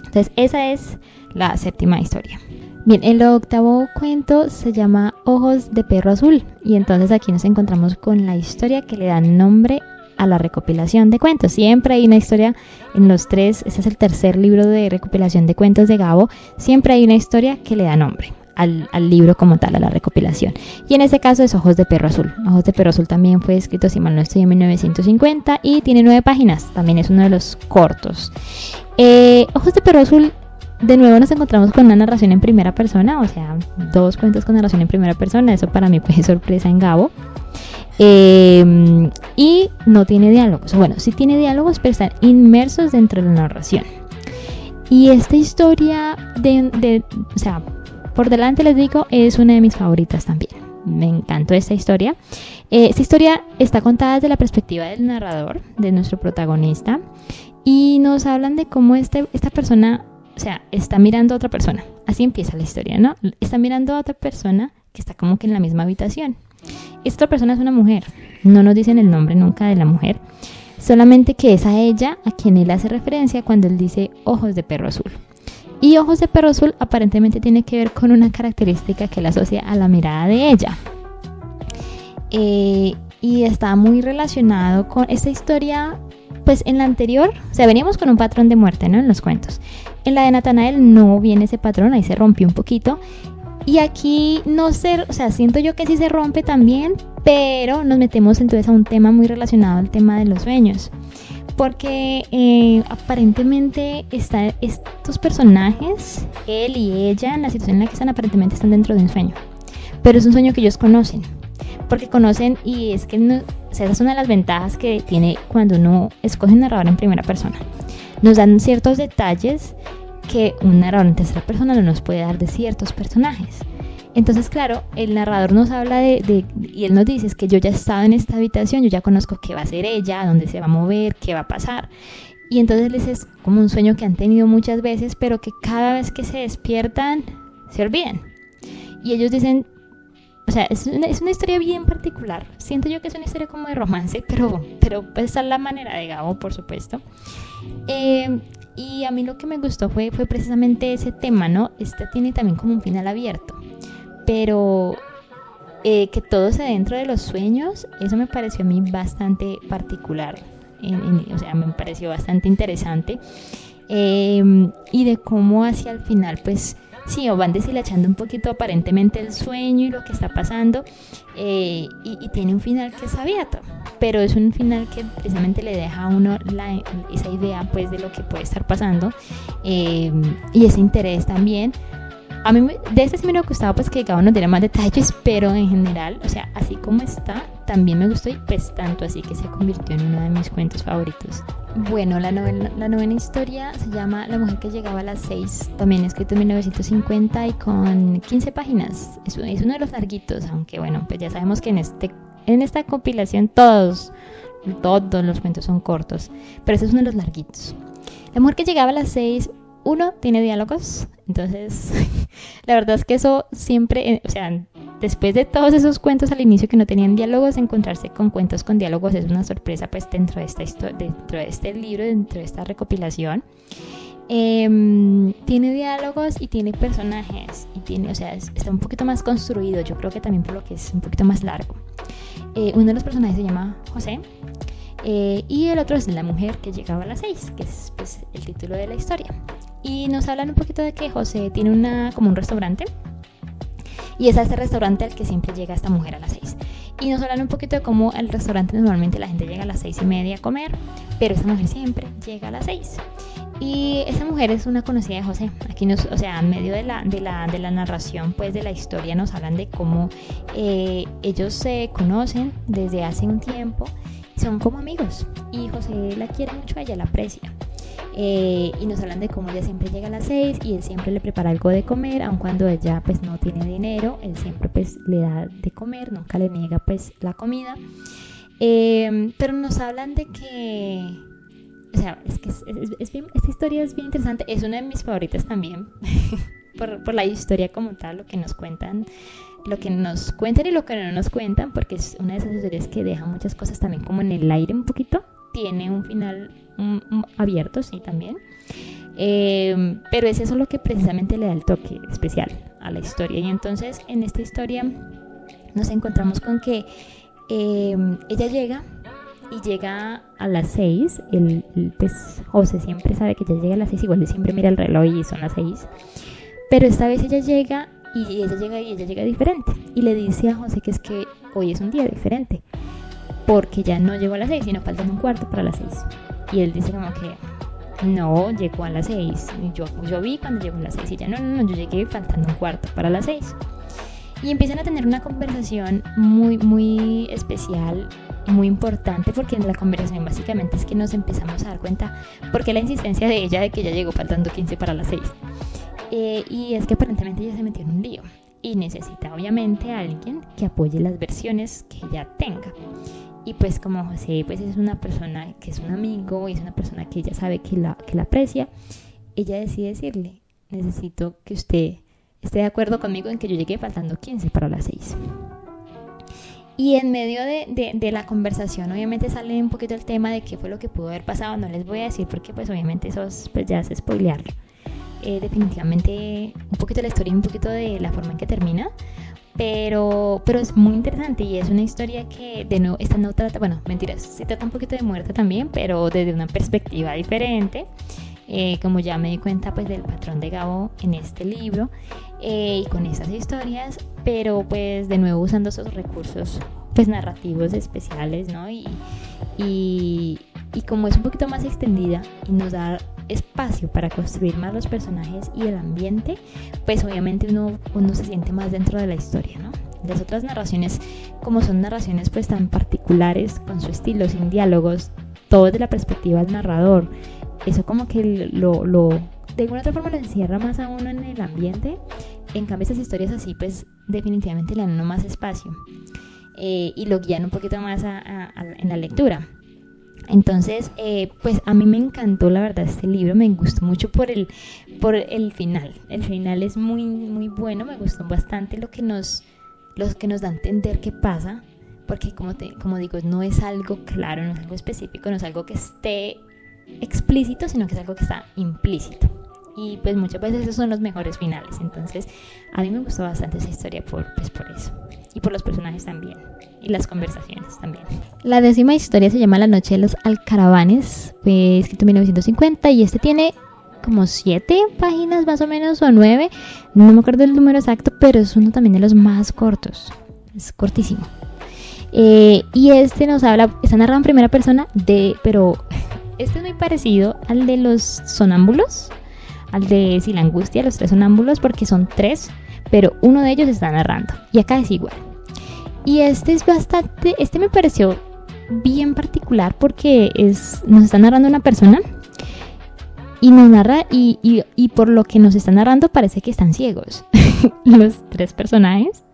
Entonces, esa es la 7ª historia. Bien, el 8º cuento se llama Ojos de Perro Azul, y entonces aquí nos encontramos con la historia que le da nombre a la recopilación de cuentos. Siempre hay una historia en los 3, este es el 3er libro de recopilación de cuentos de Gabo, siempre hay una historia que le da nombre al libro como tal, a la recopilación. Y en este caso es Ojos de Perro Azul. Ojos de Perro Azul también fue escrito, si mal no estoy, en 1950 y tiene 9 páginas, también es uno de los cortos. Ojos de Perro Azul, de nuevo nos encontramos con una narración en primera persona, o sea, 2 cuentos con narración en primera persona. Eso para mí fue sorpresa en Gabo. Y no tiene diálogos, bueno, sí tiene diálogos, pero están inmersos dentro de la narración. Y esta historia o sea, por delante les digo, es una de mis favoritas también. Me encantó esta historia. Esta historia está contada desde la perspectiva del narrador, de nuestro protagonista, y nos hablan de cómo esta persona, o sea, está mirando a otra persona. Así empieza la historia, ¿no? Está mirando a otra persona que está como que en la misma habitación. Esta persona es una mujer. No nos dicen el nombre nunca de la mujer, solamente que es a ella a quien él hace referencia cuando él dice Ojos de Perro Azul. Y Ojos de Perro Azul aparentemente tiene que ver con una característica que él asocia a la mirada de ella. Y está muy relacionado con esta historia. Pues en la anterior, o sea, veníamos con un patrón de muerte, ¿no? En los cuentos. En la de Nathanael no viene ese patrón, ahí se rompió un poquito. Y aquí no sé, o sea, siento yo que sí se rompe también, pero nos metemos entonces a un tema muy relacionado al tema de los sueños. Porque aparentemente estos personajes, él y ella, en la situación en la que están, aparentemente están dentro de un sueño. Pero es un sueño que ellos conocen. Porque conocen, y es que no, o sea, esa es una de las ventajas que tiene cuando uno escoge un narrador en primera persona. Nos dan ciertos detalles que un narrador en tercera persona no nos puede dar de ciertos personajes. Entonces, claro, el narrador nos habla y él nos dice, es que yo ya he estado en esta habitación, yo ya conozco qué va a hacer ella, dónde se va a mover, qué va a pasar. Y entonces les es como un sueño que han tenido muchas veces, pero que cada vez que se despiertan, se olvidan. Y ellos dicen, o sea, es una historia bien particular. Siento yo que es una historia como de romance, pero pues esa es la manera de Gabo, por supuesto. Y a mí lo que me gustó fue precisamente ese tema, ¿no? Tiene también como un final abierto, pero que todo se dentro de los sueños, eso me pareció a mí bastante particular. O sea, me pareció bastante interesante. Y de cómo hacia el final, pues sí, o van deshilachando un poquito aparentemente el sueño y lo que está pasando, y tiene un final que es abierto, pero es un final que precisamente le deja a uno esa idea pues de lo que puede estar pasando, y ese interés también. A mí de este sí me hubiera gustado pues que Gabo nos diera más detalles, pero en general, o sea, así como está, también me gustó, y pues tanto así que se convirtió en uno de mis cuentos favoritos. Bueno, la novena historia se llama La mujer que llegaba a las 6, también escrito en 1950 y con 15 páginas. Es uno de los larguitos, aunque bueno, pues ya sabemos que en esta compilación todos los cuentos son cortos, pero ese es uno de los larguitos. La mujer que llegaba a las 6, uno, tiene diálogos, entonces la verdad es que eso siempre, o sea, después de todos esos cuentos al inicio que no tenían diálogos, encontrarse con cuentos con diálogos es una sorpresa pues dentro de esta dentro de este libro, dentro de esta recopilación. Tiene diálogos y tiene personajes y tiene, o sea, está un poquito más construido, yo creo que también por lo que es un poquito más largo. Uno de los personajes se llama José, y el otro es la mujer que llegaba a las 6, que es pues el título de la historia. Y nos hablan un poquito de que José tiene como un restaurante, y es a este restaurante al que siempre llega esta mujer a las 6. Y nos hablan un poquito de cómo el restaurante normalmente la gente llega a las 6:30 a comer, pero esta mujer siempre llega a las 6. Y esa mujer es una conocida de José. Aquí o sea, en medio de la narración pues de la historia nos hablan de cómo ellos se conocen desde hace un tiempo, son como amigos, y José la quiere mucho, ella la aprecia. Y nos hablan de cómo ella siempre llega a las 6 y él siempre le prepara algo de comer, aun cuando ella pues no tiene dinero, él siempre pues le da de comer, nunca le niega pues la comida. Pero nos hablan de que, o sea, es que es bien, esta historia es bien interesante, es una de mis favoritas también por la historia como tal, lo que nos cuentan y lo que no nos cuentan, porque es una de esas historias que deja muchas cosas también como en el aire un poquito. Tiene un final abierto, sí, también. Pero es eso lo que precisamente le da el toque especial a la historia. Y entonces en esta historia nos encontramos con que ella llega a las 6. Pues José siempre sabe que ella llega a las 6, igual siempre mira el reloj y son las 6. Pero esta vez ella llega diferente. Y le dice a José que es que hoy es un día diferente, porque ya no llegó a las 6, sino faltan un cuarto para las 6. Y él dice como que no, llegó a las 6. Yo vi cuando llegó a las 6 y ella no, yo llegué faltando un cuarto para las 6. Y empiezan a tener una conversación muy, muy especial y muy importante, porque en la conversación básicamente es que nos empezamos a dar cuenta por qué la insistencia de ella de que ella llegó faltando 15 para las 6. Y es que aparentemente ella se metió en un lío y necesita obviamente a alguien que apoye las versiones que ella tenga. Y pues como José pues es una persona que es un amigo y es una persona que ella sabe que la aprecia, ella decide decirle: necesito que usted esté de acuerdo conmigo en que yo llegué faltando 15 para las 6. Y en medio de la conversación obviamente sale un poquito el tema de qué fue lo que pudo haber pasado. No les voy a decir porque pues obviamente eso pues ya es spoilearlo. Definitivamente un poquito de la historia y un poquito de la forma en que termina. Pero es muy interesante y es una historia que de nuevo esta no trata, bueno, mentiras, se trata un poquito de muerte también, pero desde una perspectiva diferente, como ya me di cuenta pues del patrón de Gabo en este libro, y con estas historias, pero pues de nuevo usando esos recursos pues narrativos especiales, ¿no? Y como es un poquito más extendida y nos da espacio para construir más los personajes y el ambiente, pues obviamente uno se siente más dentro de la historia, ¿no? Las otras narraciones, como son narraciones pues tan particulares, con su estilo, sin diálogos, todo desde la perspectiva del narrador, eso como que de alguna otra forma lo encierra más a uno en el ambiente. En cambio estas historias así pues definitivamente le dan uno más espacio, y lo guían un poquito más en la lectura. Entonces, pues a mí me encantó la verdad este libro, me gustó mucho por el final. El final es muy, muy bueno, me gustó bastante lo que nos da a entender qué pasa, porque como digo, no es algo claro, no es algo específico, no es algo que esté explícito, sino que es algo que está implícito. Y pues muchas veces esos son los mejores finales. Entonces, a mí me gustó bastante esa historia por eso. Y por los personajes también. Y las conversaciones también. La 10ª historia se llama La noche de los alcaravanes. Fue escrito en 1950 y este tiene como 7 páginas más o menos, o 9. No me acuerdo el número exacto, pero es uno también de los más cortos. Es cortísimo. Y este nos habla, está narrado en primera persona pero este es muy parecido al de los sonámbulos, al de Si la angustia, los 3 sonámbulos, porque son 3, pero uno de ellos está narrando. Y acá es igual. Y este me pareció bien particular porque nos está narrando una persona y nos narra y por lo que nos está narrando parece que están ciegos los 3 personajes,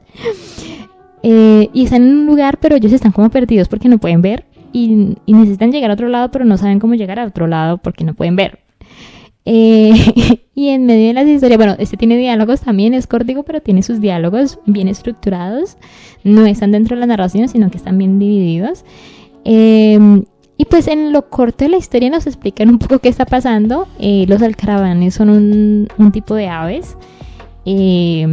y están en un lugar pero ellos están como perdidos porque no pueden ver y necesitan llegar a otro lado pero no saben cómo llegar a otro lado porque no pueden ver. Y en medio de las historias, bueno, este tiene diálogos también, es cortico, pero tiene sus diálogos bien estructurados. No están dentro de la narración, sino que están bien divididos. Y pues en lo corto de la historia nos explican un poco qué está pasando. Los alcaravanes son un tipo de aves. Y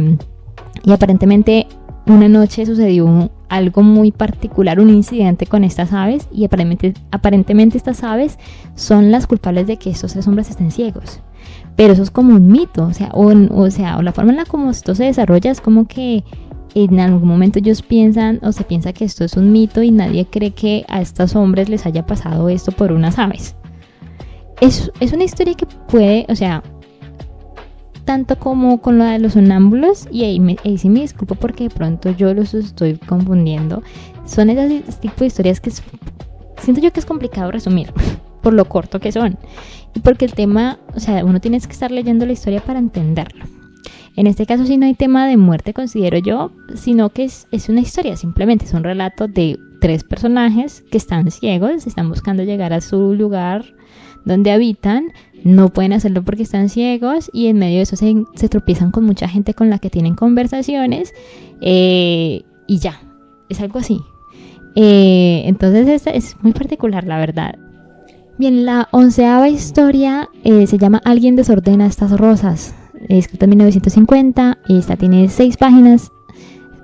aparentemente una noche sucedió algo muy particular, un incidente con estas aves. Y aparentemente estas aves son las culpables de que estos 3 hombres estén ciegos. Pero eso es como un mito. O la forma en la como esto se desarrolla es como que en algún momento ellos piensan o se piensa que esto es un mito y nadie cree que a estos hombres les haya pasado esto por unas aves. Es una historia que puede, tanto como con lo de los sonámbulos, y ahí sí me disculpo porque de pronto yo los estoy confundiendo. Son ese tipo de historias que siento yo que es complicado resumir por lo corto que son. Y porque el tema, uno tiene que estar leyendo la historia para entenderlo. En este caso sí no hay tema de muerte, considero yo, sino que es una historia, simplemente es un relato de 3 personajes que están ciegos, están buscando llegar a su lugar donde habitan, no pueden hacerlo porque están ciegos y en medio de eso se tropiezan con mucha gente con la que tienen conversaciones y ya, es algo así. Entonces esta es muy particular, la verdad. Bien, la 11ª historia se llama Alguien desordena estas rosas. Escrita en 1950, esta tiene 6 páginas,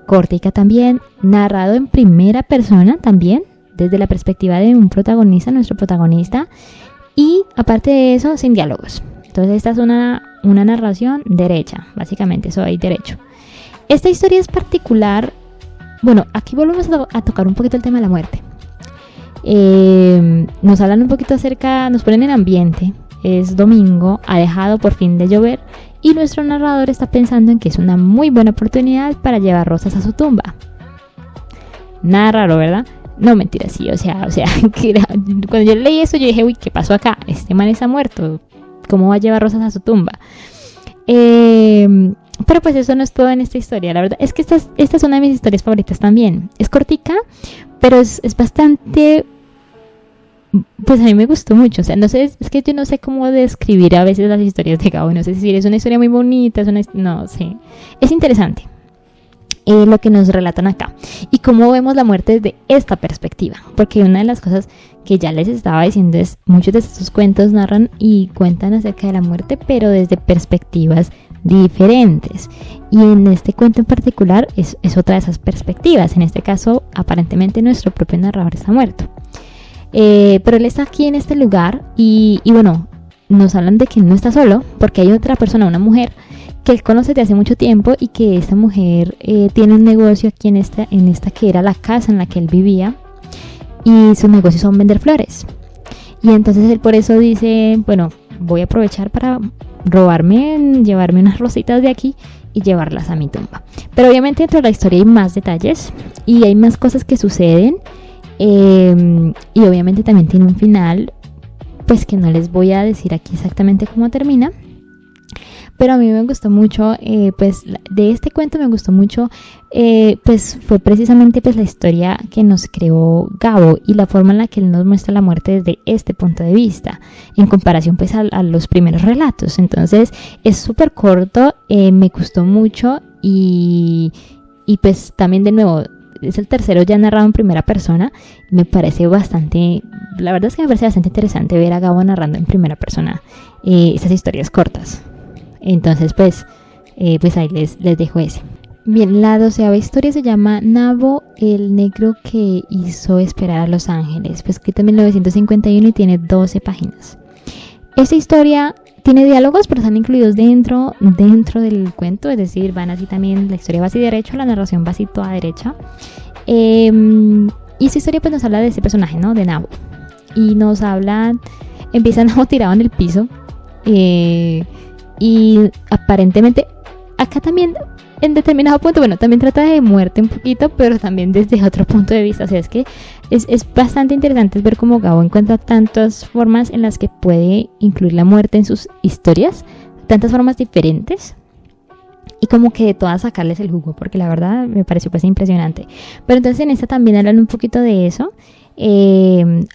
cortica también, narrado en primera persona también, desde la perspectiva de un protagonista, nuestro protagonista, y aparte de eso, sin diálogos. Entonces esta es una narración derecha, básicamente, eso hay derecho. Esta historia es particular, bueno, aquí volvemos a tocar un poquito el tema de la muerte. Nos hablan un poquito nos ponen en ambiente, es domingo, ha dejado por fin de llover, y nuestro narrador está pensando en que es una muy buena oportunidad para llevar rosas a su tumba. Nada raro, ¿verdad? No, mentira, sí, cuando yo leí eso yo dije, uy, ¿qué pasó acá? Este man está muerto, ¿cómo va a llevar rosas a su tumba? Pero pues eso no es todo en esta historia, la verdad es que esta es una de mis historias favoritas también. Es cortica, pero es bastante... Pues a mí me gustó mucho, no sé, es que yo no sé cómo describir a veces las historias de Gabo, no sé si es una historia muy bonita, no sé, es interesante lo que nos relatan acá y cómo vemos la muerte desde esta perspectiva, porque una de las cosas que ya les estaba diciendo es muchos de estos cuentos narran y cuentan acerca de la muerte, pero desde perspectivas diferentes, y en este cuento en particular es otra de esas perspectivas. En este caso aparentemente nuestro propio narrador está muerto. Pero él está aquí en este lugar y bueno, nos hablan de que no está solo porque hay otra persona, una mujer que él conoce desde hace mucho tiempo y que esta mujer tiene un negocio aquí en esta que era la casa en la que él vivía, y sus negocios son vender flores. Y entonces él por eso dice, bueno, voy a aprovechar para llevarme unas rositas de aquí y llevarlas a mi tumba. Pero obviamente dentro de la historia hay más detalles y hay más cosas que suceden. Y obviamente también tiene un final, pues que no les voy a decir aquí exactamente cómo termina, pero a mí me gustó mucho, pues de este cuento me gustó mucho, pues fue precisamente pues la historia que nos creó Gabo y la forma en la que él nos muestra la muerte desde este punto de vista, en comparación pues a los primeros relatos. Entonces es súper corto, me gustó mucho y pues también de nuevo, es el tercero ya narrado en primera persona. Me parece la verdad es que me parece bastante interesante ver a Gabo narrando en primera persona esas historias cortas. Entonces pues ahí les dejo ese. Bien, la 12ª historia se llama Nabo, el negro que hizo esperar a los ángeles. Fue escrita en 1951 y tiene 12 páginas. Esta historia tiene diálogos, pero están incluidos dentro del cuento, es decir, van así también, la historia va así derecho, la narración va así toda derecha. Y esta historia pues nos habla de este personaje, ¿no? De Nabo. Y nos hablan, empieza Nabo tirado en el piso. Y aparentemente, acá también, en determinado punto, bueno, también trata de muerte un poquito, pero también desde otro punto de vista. O sea, es que es bastante interesante ver cómo Gabo encuentra tantas formas en las que puede incluir la muerte en sus historias, tantas formas diferentes, y como que de todas sacarles el jugo, porque la verdad me pareció pues impresionante. Pero entonces en esta también hablan un poquito de eso.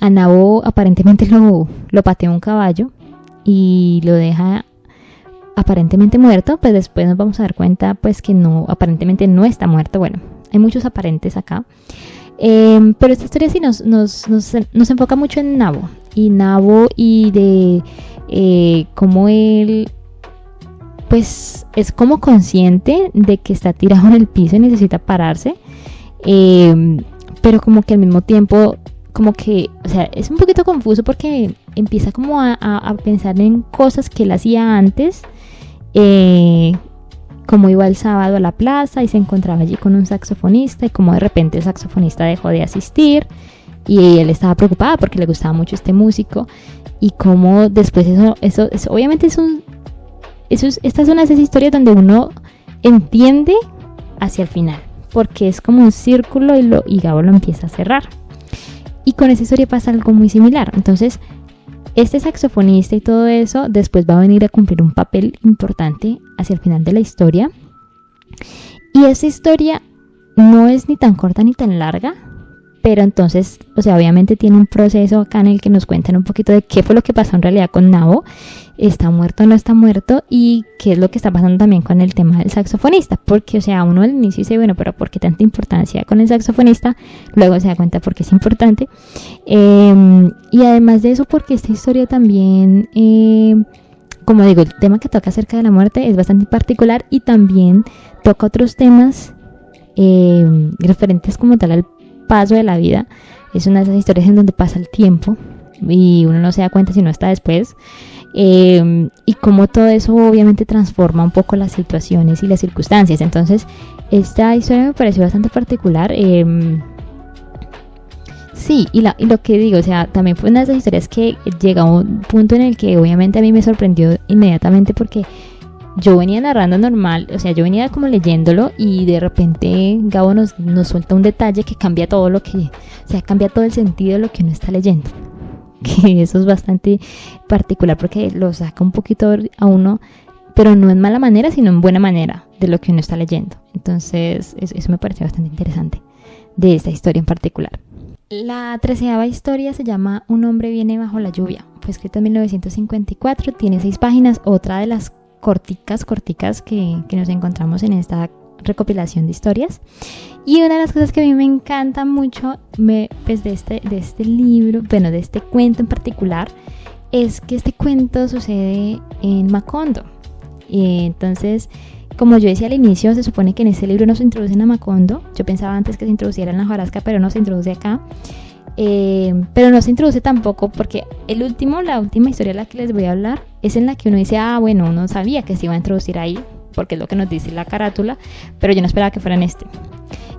A Nabo aparentemente lo pateó un caballo, y lo deja aparentemente muerto, pues después nos vamos a dar cuenta pues que no, aparentemente no está muerto. Bueno, hay muchos aparentes acá. Pero esta historia sí nos enfoca mucho en Naboo y de cómo él pues es como consciente de que está tirado en el piso y necesita pararse, pero como que al mismo tiempo como que, o sea, es un poquito confuso porque empieza como a pensar en cosas que él hacía antes, como iba el sábado a la plaza y se encontraba allí con un saxofonista y como de repente el saxofonista dejó de asistir y él estaba preocupado porque le gustaba mucho este músico y como después eso obviamente esta es una de esas historias donde uno entiende hacia el final porque es como un círculo y Gabo lo empieza a cerrar. Y con esa historia pasa algo muy similar. Entonces, este saxofonista y todo eso después va a venir a cumplir un papel importante hacia el final de la historia. Y esa historia no es ni tan corta ni tan larga, pero entonces, o sea, obviamente tiene un proceso acá en el que nos cuentan un poquito de qué fue lo que pasó en realidad con Naboo. ¿Está muerto o no está muerto? Y qué es lo que está pasando también con el tema del saxofonista. Porque, o sea, uno al inicio dice, bueno, pero ¿por qué tanta importancia con el saxofonista? Luego se da cuenta por qué es importante. Y además de eso, porque esta historia también, como digo, el tema que toca acerca de la muerte es bastante particular y también toca otros temas referentes como tal al paso de la vida. Es una de esas historias en donde pasa el tiempo y uno no se da cuenta si no está después. Y cómo todo eso obviamente transforma un poco las situaciones y las circunstancias. Entonces esta historia me pareció bastante particular. Sí, y lo que digo, o sea, también fue una de esas historias que llega a un punto en el que obviamente a mí me sorprendió inmediatamente porque yo venía narrando normal, o sea, yo venía como leyéndolo y de repente Gabo nos suelta un detalle que cambia todo o sea, cambia todo el sentido de lo que uno está leyendo. Que eso es bastante particular porque lo saca un poquito a uno, pero no en mala manera, sino en buena manera de lo que uno está leyendo. Entonces, eso me pareció bastante interesante de esta historia en particular. La 13ª historia se llama Un hombre viene bajo la lluvia. Fue escrita en 1954, tiene 6 páginas, otra de las corticas que nos encontramos en esta recopilación de historias. Y una de las cosas que a mí me encanta mucho pues de este libro, bueno, de este cuento en particular, es que este cuento sucede en Macondo. Y entonces, como yo decía al inicio, se supone que en este libro no se introducen a Macondo. Yo pensaba antes que se introduciera en la hojarasca, pero no se introduce acá. Pero no se introduce tampoco porque la última historia de la que les voy a hablar es en la que uno dice, bueno, uno sabía que se iba a introducir ahí porque es lo que nos dice la carátula, pero yo no esperaba que fuera en este.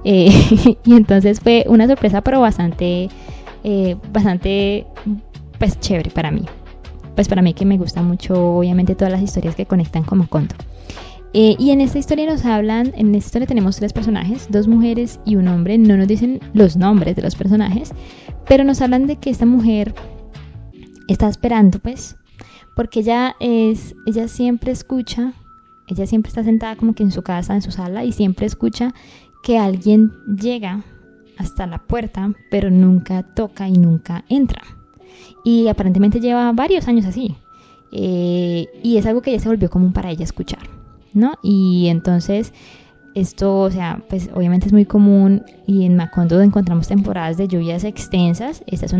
Y entonces fue una sorpresa, pero bastante pues chévere para mí. Pues para mí que me gusta mucho, obviamente, todas las historias que conectan con Macondo. Y en esta historia en esta historia tenemos 3 personajes, 2 mujeres y un hombre. No nos dicen los nombres de los personajes, pero nos hablan de que esta mujer está esperando, pues, porque ella siempre escucha, ella siempre está sentada como que en su casa, en su sala, y siempre escucha que alguien llega hasta la puerta, pero nunca toca y nunca entra. Y aparentemente lleva varios años así. Y es algo que ya se volvió común para ella escuchar, ¿no? Y entonces esto, o sea, pues obviamente es muy común y en Macondo encontramos temporadas de lluvias extensas. Esta es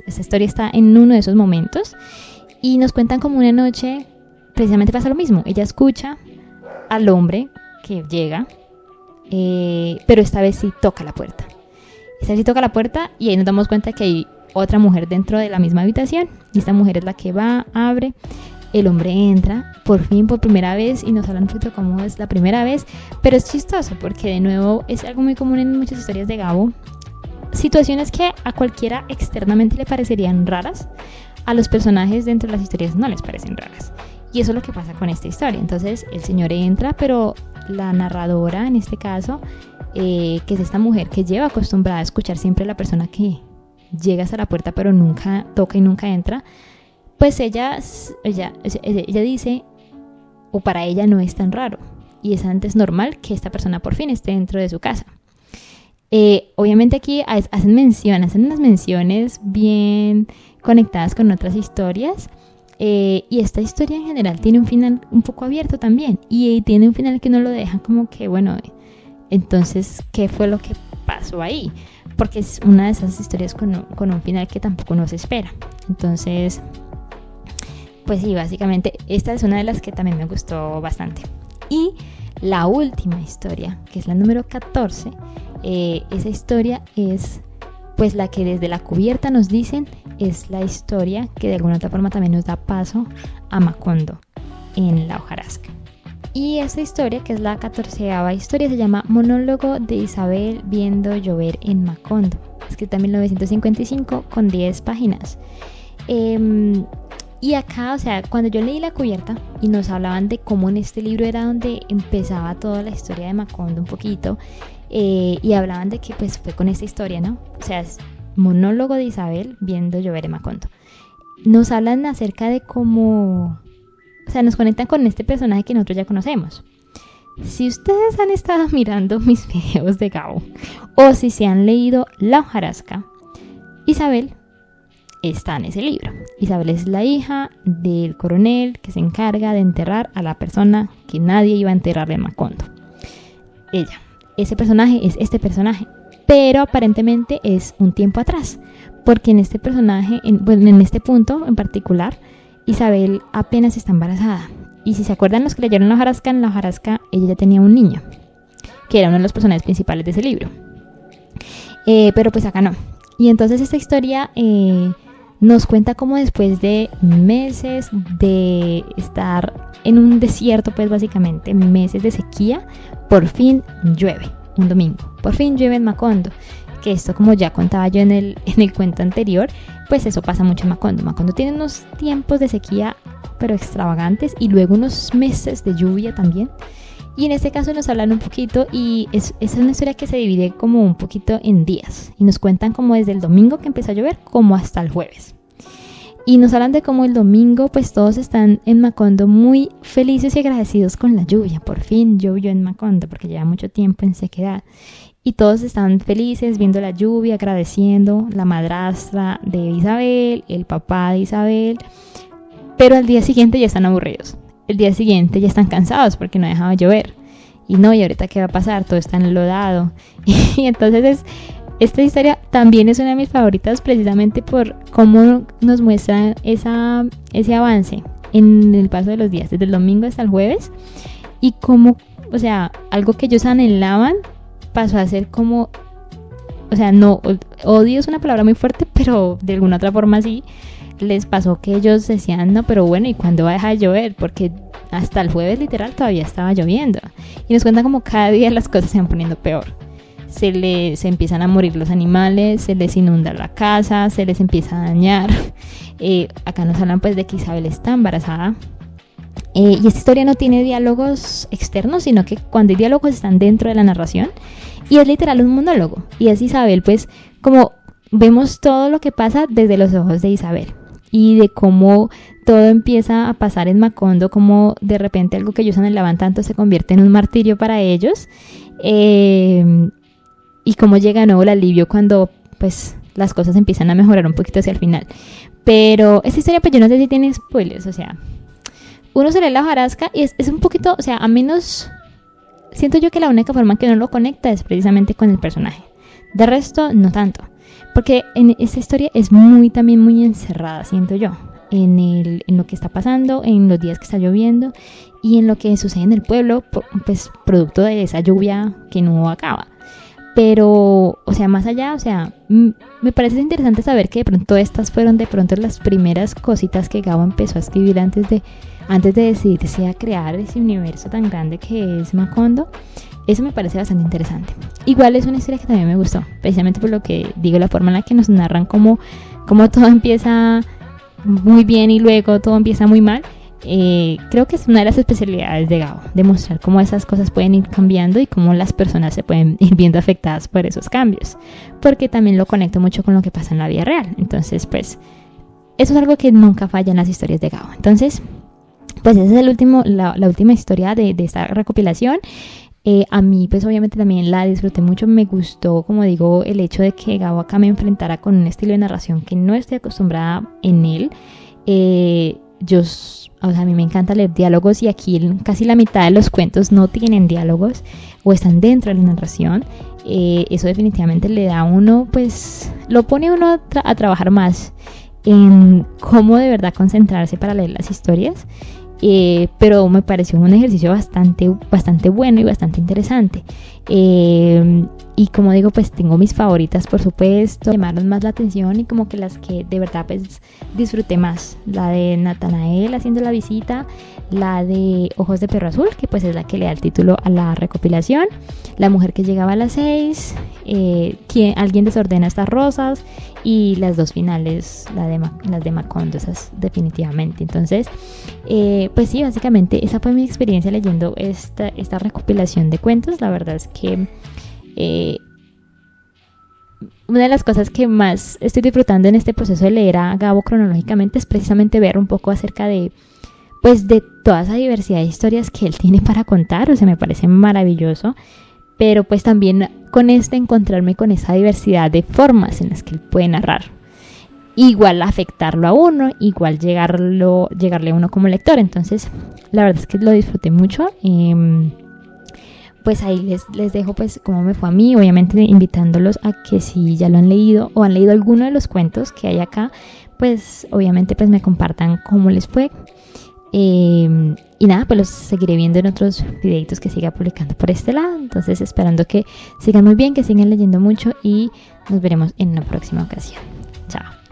esta historia está en uno de esos momentos y nos cuentan como una noche precisamente pasa lo mismo. Ella escucha al hombre que llega, pero esta vez sí toca la puerta. Y ahí nos damos cuenta que hay otra mujer dentro de la misma habitación y esta mujer es la que va, abre, el hombre entra, por fin, por primera vez, y nos hablan un poquito cómo es la primera vez, pero es chistoso porque de nuevo es algo muy común en muchas historias de Gabo, situaciones que a cualquiera externamente le parecerían raras, a los personajes dentro de las historias no les parecen raras, y eso es lo que pasa con esta historia. Entonces el señor entra, pero la narradora en este caso, que es esta mujer que lleva acostumbrada a escuchar siempre a la persona que llega hasta la puerta pero nunca toca y nunca entra, pues ella dice, o para ella no es tan raro y es antes normal que esta persona por fin esté dentro de su casa. Obviamente aquí hacen unas menciones bien conectadas con otras historias, Y esta historia en general tiene un final un poco abierto también. Y tiene un final que no lo deja como que, bueno, entonces, ¿qué fue lo que pasó ahí? Porque es una de esas historias con un final que tampoco nos espera. Entonces, pues sí, básicamente esta es una de las que también me gustó bastante. Y la última historia, que es la número 14, esa historia es pues la que desde la cubierta nos dicen es la historia que de alguna otra forma también nos da paso a Macondo en la hojarasca. Y esta historia, que es la 14ª historia, se llama Monólogo de Isabel viendo llover en Macondo, escrita en 1955 con 10 páginas. Y acá, o sea, cuando yo leí la cubierta y nos hablaban de cómo en este libro era donde empezaba toda la historia de Macondo un poquito, y hablaban de que pues fue con esta historia, ¿no? O sea, es Monólogo de Isabel viendo llover en Macondo. Nos hablan acerca de cómo, o sea, nos conectan con este personaje que nosotros ya conocemos. Si ustedes han estado mirando mis videos de Gabo, o si se han leído La hojarasca, Isabel está en ese libro. Isabel es la hija del coronel que se encarga de enterrar a la persona que nadie iba a enterrar en Macondo. Ese personaje es este personaje, pero aparentemente es un tiempo atrás, porque en este personaje, en este punto en particular, Isabel apenas está embarazada. Y si se acuerdan los que leyeron La hojarasca, en La hojarasca ella ya tenía un niño, que era uno de los personajes principales de ese libro. Pero pues acá no. Y entonces esta historia nos cuenta cómo después de meses de estar en un desierto, pues básicamente meses de sequía, por fin llueve un domingo. Por fin llueve en Macondo. Que esto, como ya contaba yo en el cuento anterior, pues eso pasa mucho en Macondo. Macondo tiene unos tiempos de sequía pero extravagantes y luego unos meses de lluvia también. Y en este caso nos hablan un poquito y es una historia que se divide como un poquito en días. Y nos cuentan como desde el domingo que empezó a llover como hasta el jueves. Y nos hablan de cómo el domingo pues todos están en Macondo muy felices y agradecidos con la lluvia. Por fin llovió en Macondo porque lleva mucho tiempo en sequedad. Y todos están felices viendo la lluvia, agradeciendo, la madrastra de Isabel, el papá de Isabel. Pero al día siguiente ya están aburridos. El día siguiente ya están cansados porque no ha dejado de llover. Y no, ¿y ahorita qué va a pasar? Todo está enlodado. Y entonces esta historia también es una de mis favoritas precisamente por cómo nos muestra ese avance en el paso de los días, desde el domingo hasta el jueves. Y cómo, o sea, algo que ellos anhelaban pasó a ser como, o sea, no, odio es una palabra muy fuerte, pero de alguna otra forma sí. Les pasó que ellos decían, no, pero bueno, ¿y cuándo va a dejar de llover? Porque hasta el jueves literal todavía estaba lloviendo. Y nos cuentan como cada día las cosas se van poniendo peor. Se empiezan a morir los animales, se les inunda la casa, se les empieza a dañar. Acá nos hablan pues de que Isabel está embarazada. Y esta historia no tiene diálogos externos, sino que cuando hay diálogos están dentro de la narración. Y es literal un monólogo. Y es Isabel pues como vemos todo lo que pasa desde los ojos de Isabel. Y de cómo todo empieza a pasar en Macondo, como de repente algo que ellos anhelaban tanto se convierte en un martirio para ellos. Y cómo llega de nuevo el alivio cuando pues las cosas empiezan a mejorar un poquito hacia el final. Pero esta historia pues yo no sé si tiene spoilers, o sea, uno se lee La hojarasca y es un poquito, o sea, a menos siento yo que la única forma que uno lo conecta es precisamente con el personaje. De resto, no tanto. Porque en esta historia es también muy encerrada, siento yo, en lo que está pasando, en los días que está lloviendo y en lo que sucede en el pueblo, pues producto de esa lluvia que no acaba. Pero, o sea, más allá, o sea, me parece interesante saber que de pronto estas fueron de pronto las primeras cositas que Gabo empezó a escribir antes de decidirse a crear ese universo tan grande que es Macondo. Eso me parece bastante interesante. Igual es una historia que también me gustó, precisamente por lo que digo, la forma en la que nos narran cómo todo empieza muy bien y luego todo empieza muy mal. Creo que es una de las especialidades de Gabo, demostrar cómo esas cosas pueden ir cambiando y cómo las personas se pueden ir viendo afectadas por esos cambios, porque también lo conecto mucho con lo que pasa en la vida real. Entonces pues eso es algo que nunca falla en las historias de Gabo. Entonces pues esa es la última historia de esta recopilación. A mí pues obviamente también la disfruté mucho, me gustó, como digo, el hecho de que Gabo acá me enfrentara con un estilo de narración que no estoy acostumbrada en él. o sea, a mí me encanta leer diálogos y aquí casi la mitad de los cuentos no tienen diálogos o están dentro de la narración. Eso definitivamente le da a uno, pues, lo pone a uno a trabajar más en cómo de verdad concentrarse para leer las historias. Pero me pareció un ejercicio bastante bueno y bastante interesante. Y como digo, pues tengo mis favoritas, por supuesto, llamaron más la atención y como que las que de verdad pues disfruté más. La de Natanael haciendo la visita, la de Ojos de Perro Azul, que pues es la que le da el título a la recopilación, La mujer que llegaba a las 6, Alguien desordena estas rosas, y las dos finales, las de Macondo, esas definitivamente. Entonces, pues sí, básicamente esa fue mi experiencia leyendo esta recopilación de cuentos. La verdad es que una de las cosas que más estoy disfrutando en este proceso de leer a Gabo cronológicamente es precisamente ver un poco acerca de toda esa diversidad de historias que él tiene para contar. O sea, me parece maravilloso, pero pues también con encontrarme con esa diversidad de formas en las que él puede narrar. Igual afectarlo a uno, igual llegarle a uno como lector. Entonces, la verdad es que lo disfruté mucho. Pues ahí les dejo pues cómo me fue a mí, obviamente invitándolos a que si ya lo han leído o han leído alguno de los cuentos que hay acá, pues obviamente pues me compartan cómo les fue. Y nada, pues los seguiré viendo en otros videitos que siga publicando por este lado. Entonces esperando que sigan muy bien, que sigan leyendo mucho y nos veremos en una próxima ocasión. Chao.